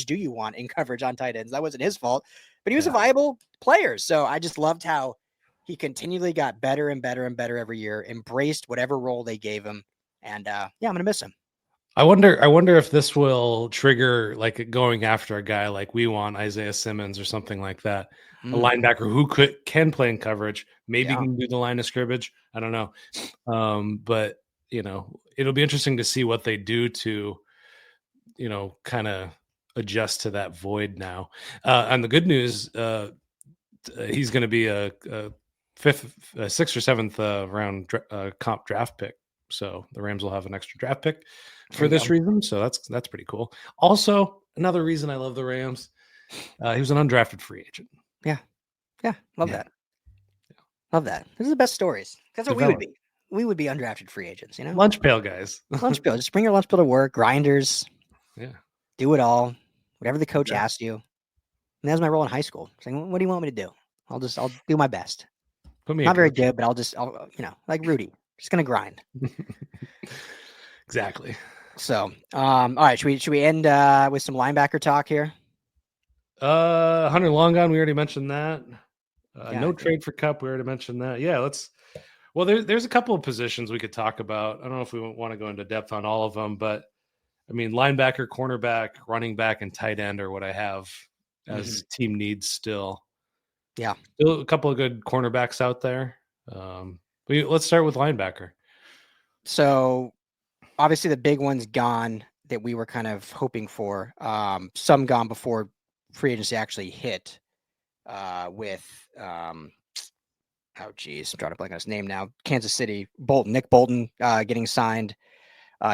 [SPEAKER 2] do you want in coverage on tight ends? That wasn't his fault, but he was a viable player. So I just loved how he continually got better and better and better every year, embraced whatever role they gave him. And I'm going to miss him.
[SPEAKER 3] I wonder if this will trigger like going after a guy like we want, Isaiah Simmons or something like that. A linebacker who can play in coverage, maybe can do the line of scrimmage. I don't know. But it'll be interesting to see what they do to, kind of adjust to that void now. And the good news, he's going to be a sixth or seventh round comp draft pick. So the Rams will have an extra draft pick for this reason. So that's pretty cool. Also, another reason I love the Rams, he was an undrafted free agent.
[SPEAKER 2] Yeah. Love that. Love that. These are the best stories. That's what we would be. We would be undrafted free agents,
[SPEAKER 3] Lunch pail guys.
[SPEAKER 2] Lunch pail. Just bring your lunch pail to work. Grinders.
[SPEAKER 3] Yeah.
[SPEAKER 2] Do it all. Whatever the coach asks you. And that was my role in high school. Saying, what do you want me to do? I'll do my best.
[SPEAKER 3] Put me
[SPEAKER 2] not very good, but I'll like Rudy. Just gonna grind.
[SPEAKER 3] Exactly.
[SPEAKER 2] So, all right. Should we end with some linebacker talk here?
[SPEAKER 3] Hunter Longon, we already mentioned that. No trade for Cup, we already mentioned that. Yeah, well, there's a couple of positions we could talk about. I don't know if we want to go into depth on all of them, but I mean, linebacker, cornerback, running back, and tight end are what I have as team needs still.
[SPEAKER 2] Yeah.
[SPEAKER 3] Still a couple of good cornerbacks out there. Let's start with linebacker.
[SPEAKER 2] So obviously the big one's gone that we were kind of hoping for. Some gone before free agency actually hit with I'm drawing a blank on his name now. Kansas City, Nick Bolton getting signed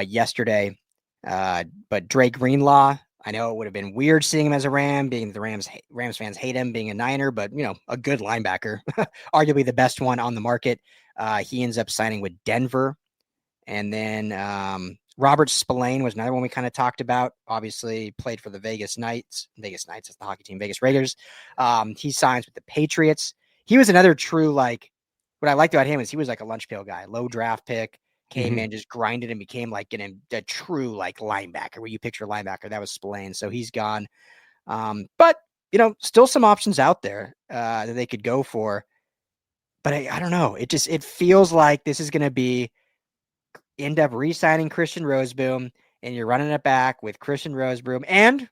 [SPEAKER 2] yesterday. But Dre Greenlaw, I know it would have been weird seeing him as a Ram, being the Rams fans hate him, being a Niner, but a good linebacker, arguably the best one on the market. He ends up signing with Denver. And then Robert Spillane was another one we kind of talked about. Obviously played for the Vegas Knights. Vegas Knights is the hockey team, Vegas Raiders. He signs with the Patriots. He was another true, like, what I liked about him is he was like a lunch pail guy, low draft pick, came in, just grinded and became like a true like linebacker, where you picture linebacker. That was Spillane. So he's gone. But, still some options out there that they could go for. But I don't know. It feels like this is going to end up re-signing Christian Roseboom, and you're running it back with Christian Roseboom. And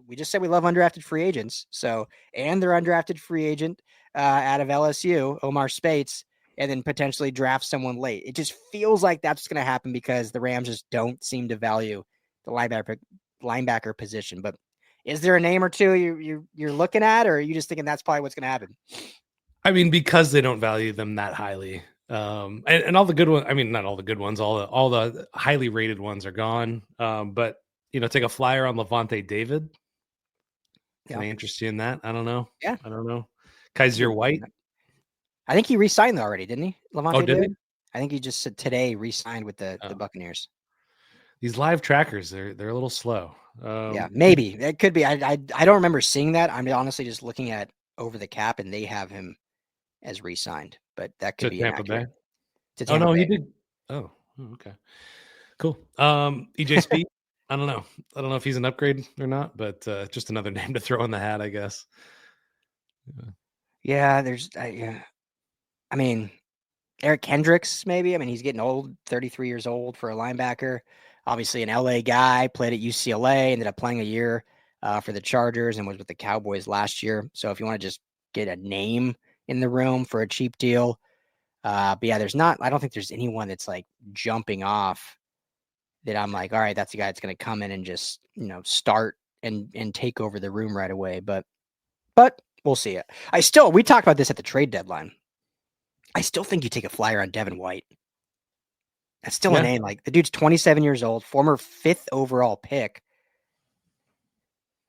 [SPEAKER 2] we just said we love undrafted free agents. So, and their undrafted free agent out of LSU, Omar Spates, and then potentially draft someone late. It just feels like that's going to happen because the Rams just don't seem to value the linebacker position. But is there a name or two you're looking at, or are you just thinking that's probably what's going to happen?
[SPEAKER 3] I mean, because they don't value them that highly. And all the good ones, I mean, not all the good ones, all the highly rated ones are gone. But take a flyer on Davante David. Any interest you in that? I don't know.
[SPEAKER 2] Yeah.
[SPEAKER 3] I don't know. Kaiser White.
[SPEAKER 2] I think he re-signed already, didn't he?
[SPEAKER 3] Did
[SPEAKER 2] David?
[SPEAKER 3] he?
[SPEAKER 2] I think he just said today re-signed with the Buccaneers.
[SPEAKER 3] These live trackers, they're a little slow.
[SPEAKER 2] Yeah, maybe it could be. I don't remember seeing that. I'm honestly just looking at over the cap, and they have him as re-signed, but that could be
[SPEAKER 3] Tampa Bay.
[SPEAKER 2] To Tampa Bay.
[SPEAKER 3] He did. Oh, okay, cool. EJ Speed. I don't know if he's an upgrade or not, but just another name to throw in the hat, I guess.
[SPEAKER 2] Yeah, there's. I mean, Eric Hendricks, maybe. I mean, he's getting old, 33 years old for a linebacker. Obviously, an LA guy, played at UCLA, ended up playing a year for the Chargers, and was with the Cowboys last year. So if you want to just get a name in the room for a cheap deal, but yeah, I don't think there's anyone that's like jumping off that I'm like, all right, that's the guy that's going to come in and just start and take over the room right away. But we'll see it. We talked about this at the trade deadline. I still think you take a flyer on Devin White. That's still a
[SPEAKER 3] Yeah.
[SPEAKER 2] name. Like the dude's 27 years old, former 5th overall pick,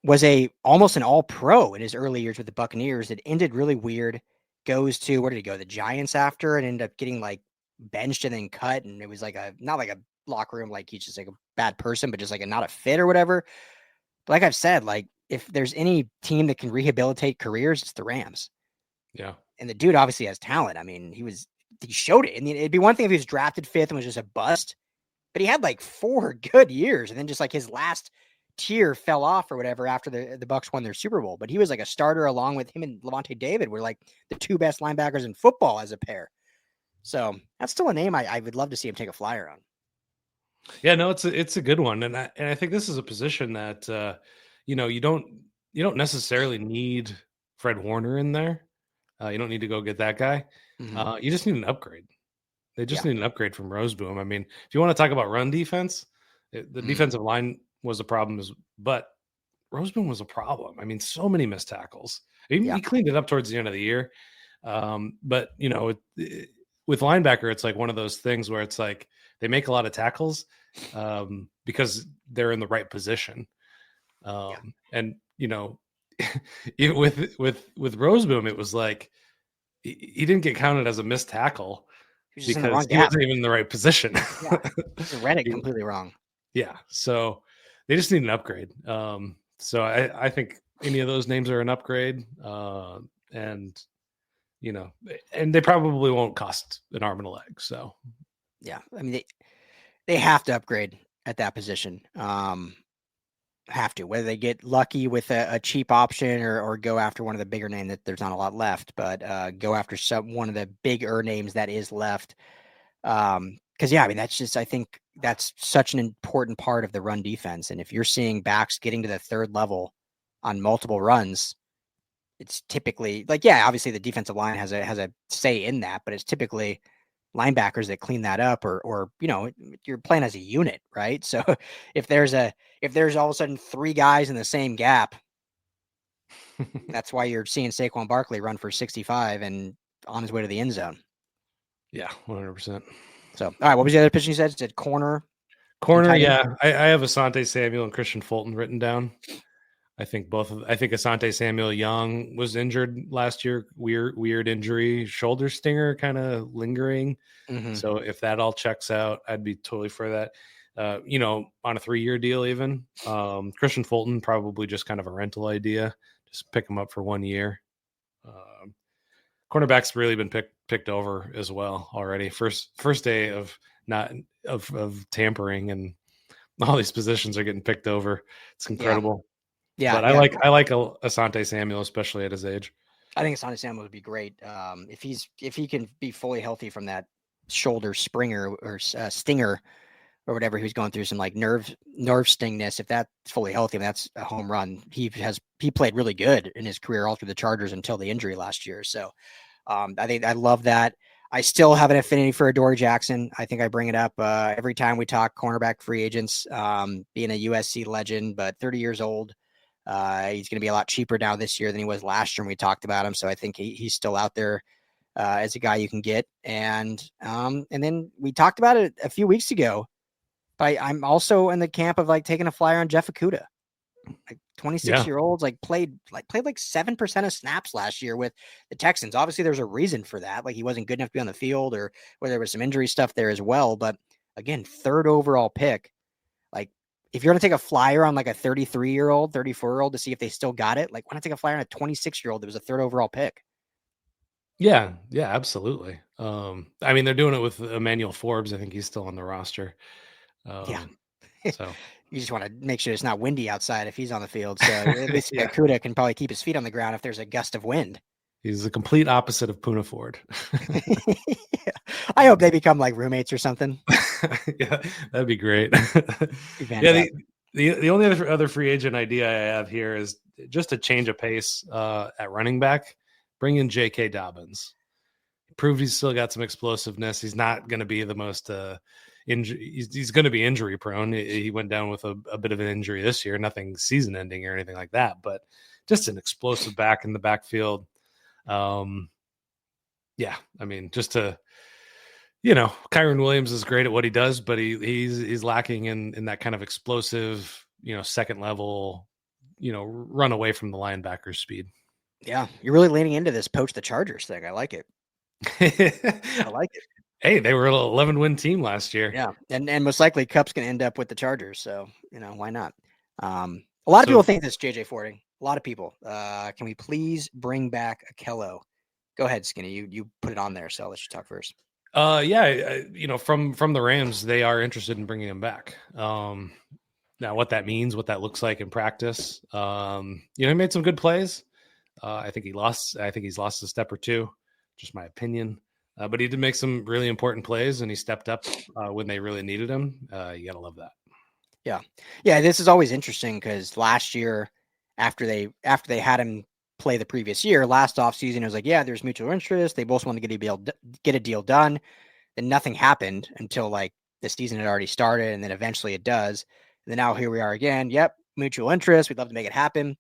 [SPEAKER 2] was almost an all-pro in his early years with the Buccaneers. It ended really weird. Goes to, where did he go? The Giants after, and ended up getting like benched and then cut. And it was like not like a locker room, like he's just like a bad person, but just like not a fit or whatever. But like I've said, like if there's any team that can rehabilitate careers, it's the Rams.
[SPEAKER 3] Yeah.
[SPEAKER 2] And the dude obviously has talent. I mean, he showed it. And it'd be one thing if he was drafted 5th and was just a bust, but he had like 4 good years, and then just like his last tier fell off or whatever after the Bucs won their Super Bowl. But he was like a starter along with him and Davante David were like the 2 best linebackers in football as a pair. So that's still a name I would love to see him take a flyer on.
[SPEAKER 3] Yeah, no, it's a good one, and I think this is a position that you don't necessarily need Fred Warner in there. You don't need to go get that guy.
[SPEAKER 2] Mm-hmm.
[SPEAKER 3] You just need an upgrade. They just
[SPEAKER 2] Yeah.
[SPEAKER 3] need an upgrade from Roseboom. I mean, if you want to talk about run defense, the defensive line was a problem, but Roseboom was a problem. I mean, so many missed tackles. He cleaned it up towards the end of the year, but with linebacker, it's like one of those things where it's like they make a lot of tackles because they're in the right position, and with Roseboom, it was like he didn't get counted as a missed tackle because he wasn't even in the right position.
[SPEAKER 2] Yeah. Read it completely wrong.
[SPEAKER 3] Yeah, so they just need an upgrade. So I think any of those names are an upgrade, and they probably won't cost an arm and a leg. So
[SPEAKER 2] yeah, I mean they have to upgrade at that position. Have to, whether they get lucky with a cheap option or go after one of the bigger names that there's not a lot left, but go after one of the bigger names that is left. Because I mean I think that's such an important part of the run defense. And if you're seeing backs getting to the 3rd level on multiple runs, it's typically like, obviously the defensive line has a say in that, but it's typically linebackers that clean that up, or you're playing as a unit, right? So if there's all of a sudden 3 guys in the same gap, that's why you're seeing Saquon Barkley run for 65 and on his way to the end zone.
[SPEAKER 3] Yeah, 100%.
[SPEAKER 2] So, all right, what was the other position you said? It said corner.
[SPEAKER 3] Yeah. I have Asante Samuel and Christian Fulton written down. I think Asante Samuel Young was injured last year. Weird injury, shoulder stinger kind of lingering.
[SPEAKER 2] Mm-hmm.
[SPEAKER 3] So if that all checks out, I'd be totally for that. On a 3-year deal, even Christian Fulton, probably just kind of a rental idea. Just pick him up for 1 year. Cornerback's really been picked over as well already. First day of tampering, and all these positions are getting picked over. It's incredible.
[SPEAKER 2] Yeah,
[SPEAKER 3] but I like Asante Samuel, especially at his age.
[SPEAKER 2] I think Asante Samuel would be great if he can be fully healthy from that shoulder springer or stinger or whatever he was going through, some like nerve stingness. If that's fully healthy, that's a home run. He played really good in his career all through the Chargers until the injury last year. So I think I love that. I still have an affinity for Adoree Jackson. I think I bring it up every time we talk cornerback free agents, being a USC legend, but 30 years old. He's going to be a lot cheaper now this year than he was last year when we talked about him. So I think he's still out there as a guy you can get. And then we talked about it a few weeks ago. But I'm also in the camp of like taking a flyer on Jeff Okudah. Like 26-year-olds, played 7% of snaps last year with the Texans. Obviously, there's a reason for that. Like he wasn't good enough to be on the field, or where there was some injury stuff there as well. But again, 3rd overall pick. Like if you're going to take a flyer on like a 33-year-old, 34-year-old to see if they still got it, like why not take a flyer on a 26-year-old that was a 3rd overall pick?
[SPEAKER 3] Yeah, absolutely. I mean, they're doing it with Emmanuel Forbes. I think he's still on the roster. So
[SPEAKER 2] you just want to make sure it's not windy outside if he's on the field. So at least Okudah can probably keep his feet on the ground if there's a gust of wind.
[SPEAKER 3] He's the complete opposite of Poona Ford.
[SPEAKER 2] I hope they become like roommates or something.
[SPEAKER 3] Yeah, that'd be great. The only other free agent idea I have here is just to change a pace at running back. Bring in J.K. Dobbins. He proved he's still got some explosiveness. He's not going to be the most he's going to be injury prone. He went down with a bit of an injury this year, nothing season ending or anything like that, but just an explosive back in the backfield. Yeah, I mean, just to, Kyron Williams is great at what he does, but he's lacking in that kind of explosive, second level, run away from the linebacker's speed.
[SPEAKER 2] Yeah, you're really leaning into this poach the Chargers thing. I like it. I like it.
[SPEAKER 3] Hey, they were an 11-win team last year.
[SPEAKER 2] Yeah, and most likely Cup's going to end up with the Chargers, so why not? A lot of people think this, JJ Fording. A lot of people. Can we please bring back Akello? Go ahead, Skinny. You put it on there, so I'll let you talk first.
[SPEAKER 3] From the Rams, they are interested in bringing him back. Now, what that means, what that looks like in practice, he made some good plays. I think he's lost a step or two, just my opinion. But he did make some really important plays, and he stepped up when they really needed him. You gotta love that.
[SPEAKER 2] Yeah. This is always interesting because last year, after they had him play the previous year, last offseason, it was like, yeah, there's mutual interest. They both want to get a deal done. Then nothing happened until like the season had already started, and then eventually it does. And then now here we are again. Yep, mutual interest. We'd love to make it happen.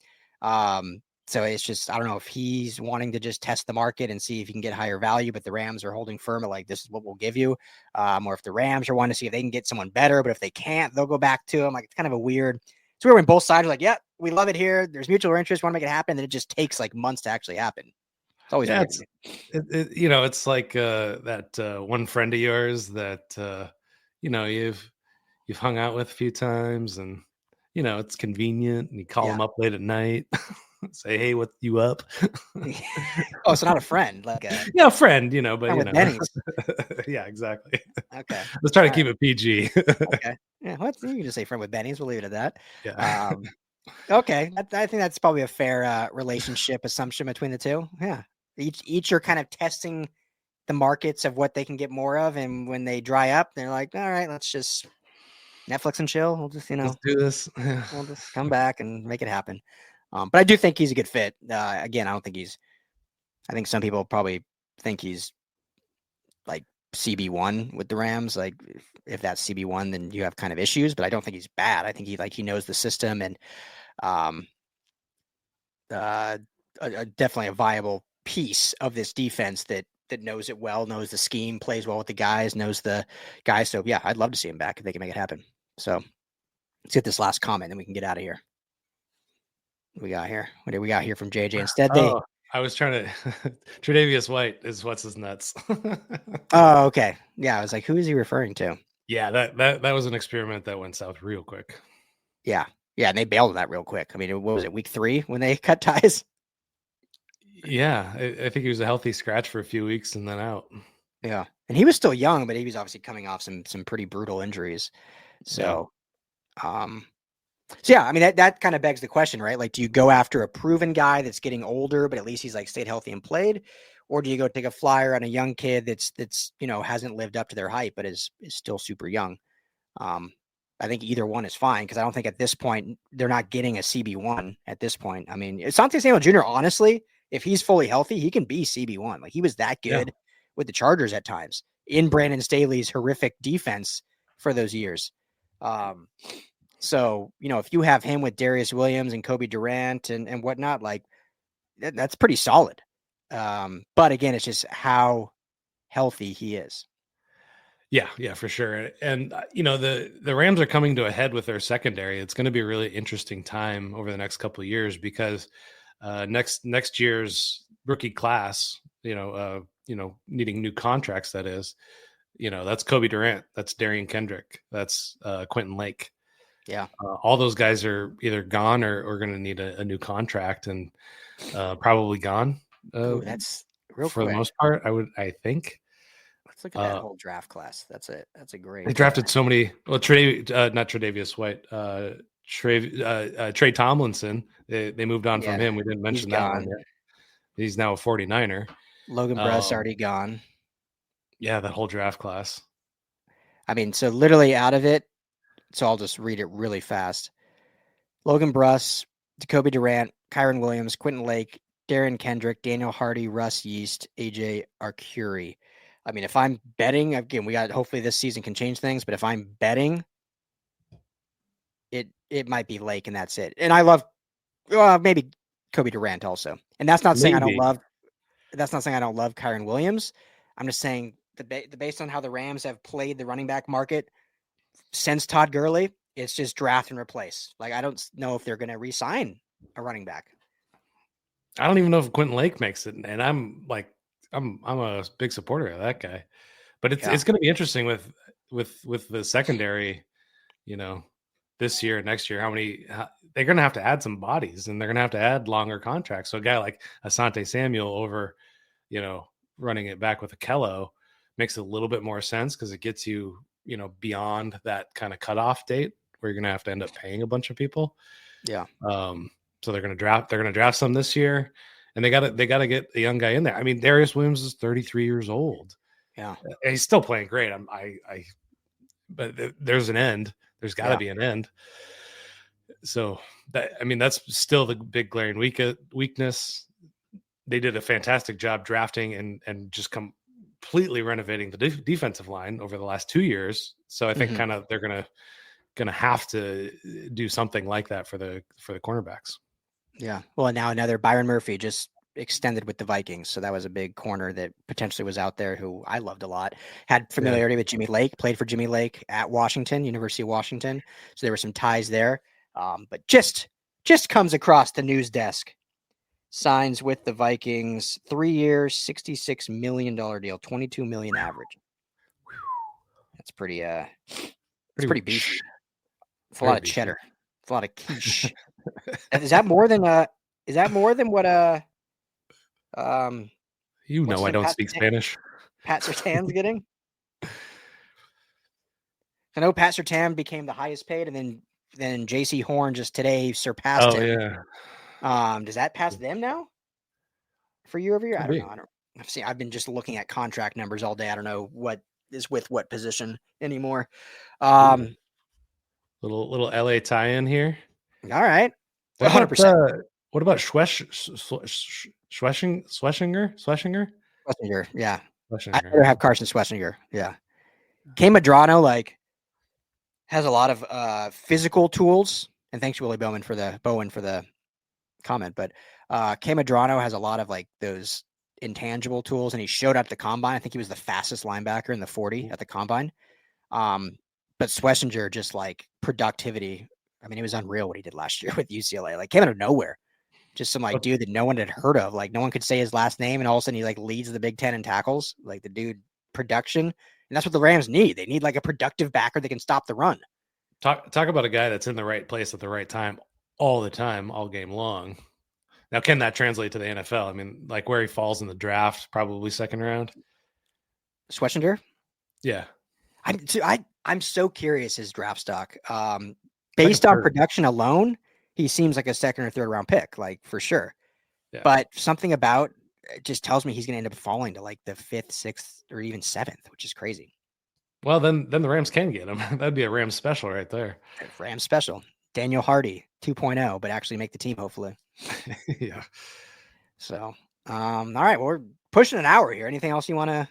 [SPEAKER 2] So it's just, I don't know if he's wanting to just test the market and see if he can get higher value, but the Rams are holding firm at like, this is what we'll give you. Or if the Rams are wanting to see if they can get someone better, but if they can't, they'll go back to him. Like, it's kind of a weird, it's weird when both sides are like, yeah, we love it here. There's mutual interest. We want to make it happen. And then it just takes like months to actually happen. It's always weird.
[SPEAKER 3] It's like that one friend of yours that, you've hung out with a few times, and, it's convenient, and you call them up late at night. Say, hey, what you up?
[SPEAKER 2] Oh, so not a friend, like
[SPEAKER 3] a friend, but
[SPEAKER 2] with Benny's.
[SPEAKER 3] Yeah, exactly.
[SPEAKER 2] Okay,
[SPEAKER 3] let's try to keep it PG.
[SPEAKER 2] Okay, yeah, you can just say friend with Benny's. We'll leave it at that.
[SPEAKER 3] Yeah.
[SPEAKER 2] Okay, I think that's probably a fair relationship assumption between the two. Yeah, each are kind of testing the markets of what they can get more of, and when they dry up, they're like, all right, let's just Netflix and chill. We'll just
[SPEAKER 3] let's do this.
[SPEAKER 2] We'll just come back and make it happen. But I do think he's a good fit. Again, I think some people probably think he's like CB1 with the Rams. Like if that's CB1, then you have kind of issues, but I don't think he's bad. I think he knows the system, and definitely a viable piece of this defense that knows it well, knows the scheme, plays well with the guys, knows the guys. So yeah, I'd love to see him back if they can make it happen. So let's get this last comment, and we can get out of here. What do we got here from JJ? Instead,
[SPEAKER 3] I was trying to Tre'Davious White is what's his nuts.
[SPEAKER 2] Oh, okay. Yeah, I was like, who is he referring to?
[SPEAKER 3] Yeah, that was an experiment that went south real quick.
[SPEAKER 2] Yeah, and they bailed on that real quick. I mean, what was it, week 3 when they cut ties?
[SPEAKER 3] Yeah, I think he was a healthy scratch for a few weeks and then out.
[SPEAKER 2] Yeah, and he was still young, but he was obviously coming off some pretty brutal injuries. So, yeah, I mean, that kind of begs the question, right? Like, do you go after a proven guy that's getting older, but at least he's like stayed healthy and played? Or do you go take a flyer on a young kid that's hasn't lived up to their hype, but is still super young? I think either one is fine, because I don't think at this point they're not getting a CB1 at this point. I mean, Asante Samuel Jr., honestly, if he's fully healthy, he can be CB1. Like, he was that good with the Chargers at times in Brandon Staley's horrific defense for those years. So, if you have him with Darius Williams and Kobe Durant and whatnot, like that's pretty solid. But again, it's just how healthy he is.
[SPEAKER 3] Yeah, for sure. And the Rams are coming to a head with their secondary. It's going to be a really interesting time over the next couple of years, because next year's rookie class, needing new contracts, that is, that's Kobe Durant, that's Darian Kendrick, that's Quentin Lake.
[SPEAKER 2] Yeah.
[SPEAKER 3] All those guys are either gone or going to need a new contract, and probably gone.
[SPEAKER 2] That's real
[SPEAKER 3] for
[SPEAKER 2] quick.
[SPEAKER 3] the most part, I think.
[SPEAKER 2] Let's look at that whole draft class. That's a great.
[SPEAKER 3] They drafted so many. Well, not Tre'Davious White, Trey Tomlinson. They moved on from him. We didn't mention that one yet. He's now a 49er.
[SPEAKER 2] Logan Bruss already gone.
[SPEAKER 3] Yeah, that whole draft class.
[SPEAKER 2] I mean, so literally out of it. So I'll just read it really fast. Logan Bruss, Jacoby Durant, Kyron Williams, Quentin Lake, Darren Kendrick, Daniel Hardy, Russ Yeast, AJ Arcuri. I mean, if I'm betting, again, hopefully this season can change things, but if I'm betting, it might be Lake, and that's it. And I love maybe Kobe Durant also. And that's not saying I don't love. that's not saying I don't love Kyron Williams. I'm just saying based on how the Rams have played the running back market since Todd Gurley, it's just draft and replace. Like, I don't know if they're going to re-sign a running back.
[SPEAKER 3] I don't even know if Quentin Lake makes it, and I'm a big supporter of that guy. But it's going to be interesting with the secondary, this year, next year, they're going to have to add some bodies, and they're going to have to add longer contracts. So a guy like Asante Samuel over, running it back with Akello makes a little bit more sense because it gets you, beyond that kind of cutoff date where you're going to have to end up paying a bunch of people.
[SPEAKER 2] Yeah.
[SPEAKER 3] So they're going to draft some this year, and they got to get a young guy in there. I mean, Darius Williams is 33 years old.
[SPEAKER 2] Yeah.
[SPEAKER 3] And he's still playing great. But there's an end. There's got to be an end. So that's still the big glaring weakness. They did a fantastic job drafting and just completely renovating the defensive line over the last 2 years. So I think kind of they're gonna have to do something like that for the cornerbacks.
[SPEAKER 2] Yeah. Well, and now another Byron Murphy just extended with the Vikings. So that was a big corner that potentially was out there who I loved a lot. Had familiarity with Jimmy Lake, played for Jimmy Lake at Washington, University of Washington. So there were some ties there. But just comes across the news desk. Signs with the Vikings, 3 years, $66 million deal, $22 million average. That's pretty beefy. It's a lot of cheddar. It's a lot of quiche. Is that more than what I don't
[SPEAKER 3] speak Spanish.
[SPEAKER 2] Pat Surtain's getting? I know Pat Surtain became the highest paid, and then J.C. Horn just today surpassed him.
[SPEAKER 3] Yeah.
[SPEAKER 2] Does that pass them now for year over year? I don't know. I've been just looking at contract numbers all day. I don't know what is with what position anymore.
[SPEAKER 3] Little LA tie-in here.
[SPEAKER 2] All right.
[SPEAKER 3] 100%. What about Schlesinger?
[SPEAKER 2] Schlesinger, yeah.
[SPEAKER 3] Schlesinger.
[SPEAKER 2] I'd rather have Carson Schlesinger. Yeah. K. Madrano has a lot of physical tools, and thanks Willie Bowen for the comment. But K. Madrano has a lot of those intangible tools, and he showed up at the combine. I think he was the fastest linebacker in the 40 at the combine. But Schlesinger, just productivity. I mean, it was unreal what he did last year with UCLA. Came out of nowhere. Just some dude that no one had heard of. No one could say his last name, and all of a sudden he leads the Big Ten in tackles. The dude production, and that's what the Rams need. They need a productive backer that can stop the run.
[SPEAKER 3] Talk about a guy that's in the right place at the right time all the time, all game long. Now, can that translate to the NFL? I mean, where he falls in the draft, probably second round.
[SPEAKER 2] Schlesinger?
[SPEAKER 3] Yeah.
[SPEAKER 2] I'm so curious his draft stock. Based on production alone, he seems like a second or third round pick, for sure. Yeah. But something about it just tells me he's going to end up falling to the 5th, 6th, or even 7th, which is crazy.
[SPEAKER 3] Well, then the Rams can get him. That'd be a Rams special right there.
[SPEAKER 2] Rams special. Daniel Hardy 2.0, but actually make the team, hopefully.
[SPEAKER 3] Yeah.
[SPEAKER 2] So, all right. Well, we're pushing an hour here. Anything else you want to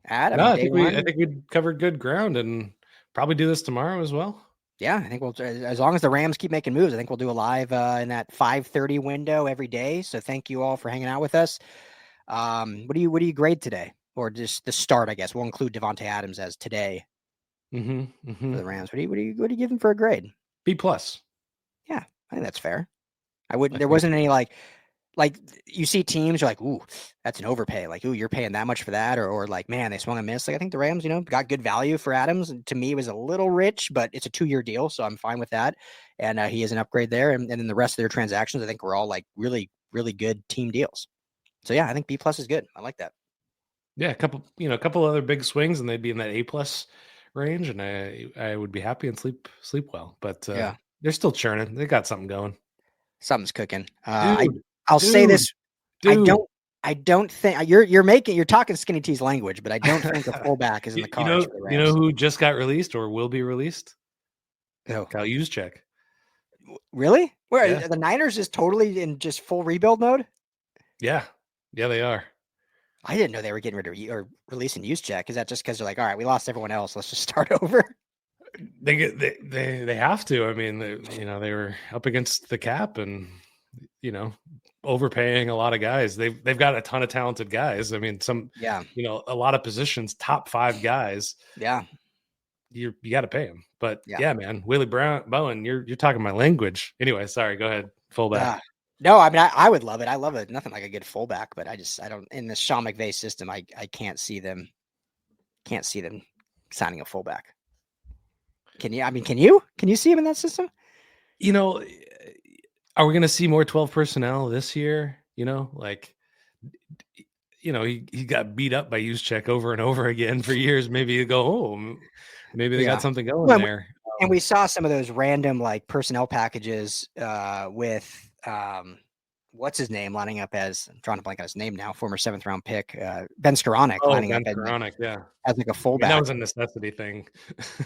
[SPEAKER 2] add?
[SPEAKER 3] No, I think we covered good ground, and probably do this tomorrow as well.
[SPEAKER 2] Yeah, I think as long as the Rams keep making moves, I think we'll do a live in that 5:30 window every day. So thank you all for hanging out with us. What do you grade today, or just the start? I guess we'll include Davante Adams as today for the Rams. What do you give him for a grade?
[SPEAKER 3] B+.
[SPEAKER 2] Yeah, I think that's fair. There wasn't any you see teams you're ooh, that's an overpay. Ooh, you're paying that much for that, or man, they swung and missed. I think the Rams, got good value for Adams. And to me, it was a little rich, but it's a 2-year deal, so I'm fine with that. And he is an upgrade there. And then the rest of their transactions, I think, were all really, really good team deals. So yeah, I think B+ is good. I like that.
[SPEAKER 3] Yeah, a couple other big swings, and they'd be in that A+ range, and I would be happy and sleep well. But
[SPEAKER 2] yeah,
[SPEAKER 3] they're still churning. They got something going.
[SPEAKER 2] Something's cooking. I'll say this. I don't think you're talking skinny tees language, but I don't think a fullback is in the cards.
[SPEAKER 3] You know who just got released or will be released?
[SPEAKER 2] Who?
[SPEAKER 3] Kyle Juszczyk.
[SPEAKER 2] Really? Where the Niners is totally in just full rebuild mode?
[SPEAKER 3] Yeah, they are.
[SPEAKER 2] I didn't know they were getting rid of or releasing Juszczyk. Is that just because they're all right, we lost everyone else, let's just start over?
[SPEAKER 3] They have to. I mean, they were up against the cap, and overpaying a lot of guys. They've got a ton of talented guys. I mean, a lot of positions, top 5 guys.
[SPEAKER 2] Yeah.
[SPEAKER 3] You got to pay them. But
[SPEAKER 2] Yeah.
[SPEAKER 3] yeah, man, Willie Bowen, you're talking my language. Anyway, sorry, go ahead. Fullback.
[SPEAKER 2] No, I mean, I would love it. I love it. Nothing like a good fullback, but I don't, in the Sean McVay system, I can't see them signing a fullback. Can you see him in that system?
[SPEAKER 3] Are we going to see more 12 personnel this year? He got beat up by Juszczyk over and over again for years. Maybe you go, oh, maybe they got something going there.
[SPEAKER 2] And we saw some of those random like personnel packages with what's his name lining up as, I'm trying to blank on his name now, former 7th round pick, Ben Skoranek lining up as like a fullback.
[SPEAKER 3] That was a necessity thing.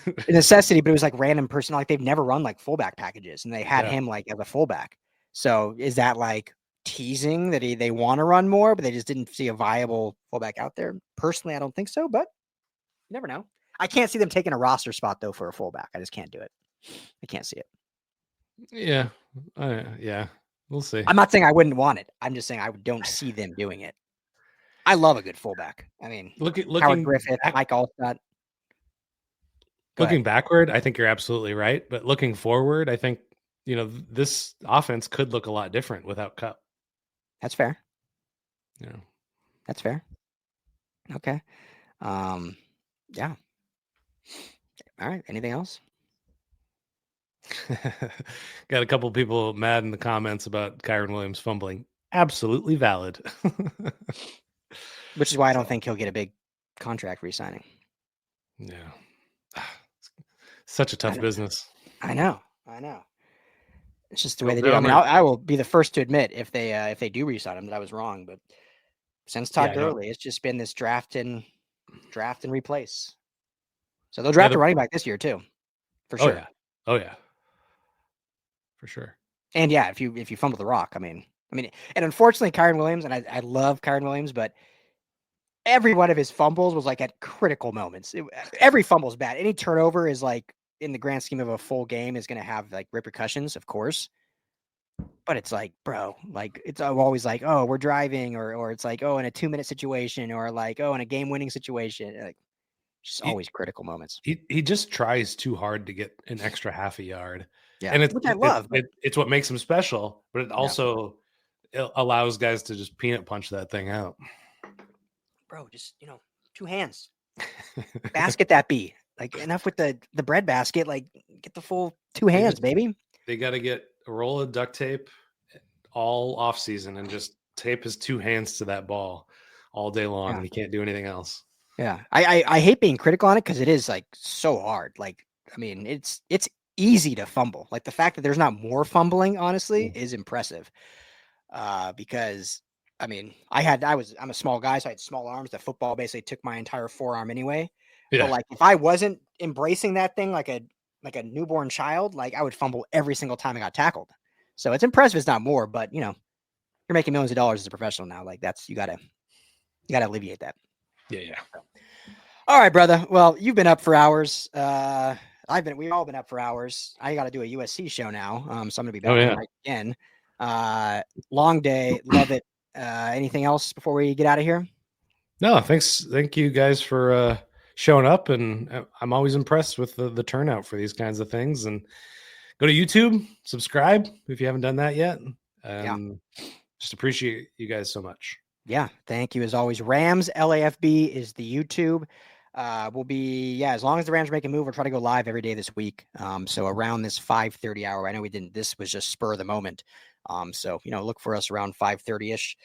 [SPEAKER 2] A necessity, but it was like random personnel. Like they've never run like fullback packages, and they had him like as a fullback. So is that like teasing that they want to run more, but they just didn't see a viable fullback out there? Personally, I don't think so, but you never know. I can't see them taking a roster spot though for a fullback. I just can't do it. I can't see it.
[SPEAKER 3] Yeah. We'll see.
[SPEAKER 2] I'm not saying I wouldn't want it. I'm just saying I don't see them doing it. I love a good fullback. I mean, looking Howard Griffith, Mike Allstott.
[SPEAKER 3] Looking backward, I think you're absolutely right. But looking forward, I think, this offense could look a lot different without Cup.
[SPEAKER 2] That's fair.
[SPEAKER 3] Yeah.
[SPEAKER 2] That's fair. Okay. Yeah. All right. Anything else?
[SPEAKER 3] Got a couple people mad in the comments about Kyren Williams fumbling. Absolutely valid.
[SPEAKER 2] Which is why I don't think he'll get a big contract re-signing.
[SPEAKER 3] Yeah. Such a tough business.
[SPEAKER 2] I know. It's just the way they do it. I mean, I will be the first to admit if they do re-sign him that I was wrong. But since Todd Gurley, it's just been this draft and replace. So they'll draft a running back this year too, for sure.
[SPEAKER 3] Oh yeah. For sure.
[SPEAKER 2] And yeah, if you fumble the rock, I mean, and unfortunately, Kyren Williams, and I love Kyren Williams, but every one of his fumbles was like at critical moments. Every fumble is bad. Any turnover is like, in the grand scheme of a full game, is going to have like repercussions, of course. But it's like, bro, like it's always like, oh, we're driving, or it's like, oh, in a 2-minute situation, or like, oh, in a game-winning situation. Like, just always critical moments.
[SPEAKER 3] He just tries too hard to get an extra half a yard.
[SPEAKER 2] Yeah,
[SPEAKER 3] and
[SPEAKER 2] which I love.
[SPEAKER 3] It's what makes him special, but it also allows guys to just peanut punch that thing out.
[SPEAKER 2] Bro, just 2 hands, basket that be like enough with the bread basket. Like get the full 2 hands, baby.
[SPEAKER 3] They got to get a roll of duct tape all off season and just tape his 2 hands to that ball all day long, and he can't do anything else.
[SPEAKER 2] Yeah, I hate being critical on it because it is like so hard. Like, I mean, it's easy to fumble. Like the fact that there's not more fumbling, honestly, is impressive. Because I mean, I'm a small guy, so I had small arms. The football basically took my entire forearm anyway. Yeah. But like, if I wasn't embracing that thing like a newborn child, like I would fumble every single time I got tackled. So it's impressive. It's not more, but you're making millions of dollars as a professional now. Like you gotta alleviate that.
[SPEAKER 3] Yeah.
[SPEAKER 2] All right, brother. Well, you've been up for hours. We've all been up for hours. I got to do a USC show now. So I'm going to be back again. Long day. Love it. Anything else before we get out of here?
[SPEAKER 3] No, thanks. Thank you guys for showing up. And I'm always impressed with the turnout for these kinds of things. And go to YouTube, subscribe if you haven't done that yet. Just appreciate you guys so much.
[SPEAKER 2] Yeah. Thank you as always. Rams LAFB is the YouTube. We'll be, as long as the Rams make a move, we'll try to go live every day this week. So around this 5:30 hour, I know this was just spur of the moment. So, look for us around 5:30-ish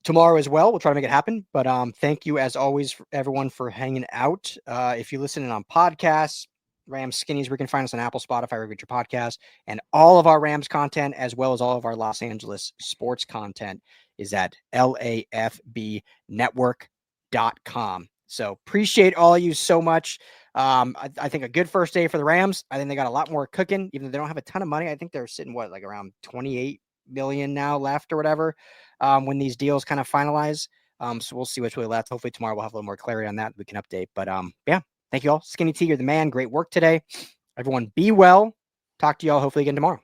[SPEAKER 2] tomorrow as well. We'll try to make it happen, but, thank you as always, everyone, for hanging out. If you listen in on podcasts, Rams Skinnies, we can find us on Apple, Spotify, wherever you get your podcast, and all of our Rams content, as well as all of our Los Angeles sports content, is at LAFBnetwork.com. So appreciate all of you so much. I think a good first day for the Rams. I think they got a lot more cooking, even though they don't have a ton of money. I think they're sitting like around 28 million now left or whatever, when these deals kind of finalize. So we'll see what's really left. Hopefully tomorrow we'll have a little more clarity on that. We can update, but thank you all. Skinny T, you're the man. Great work today. Everyone be well. Talk to you all hopefully again tomorrow.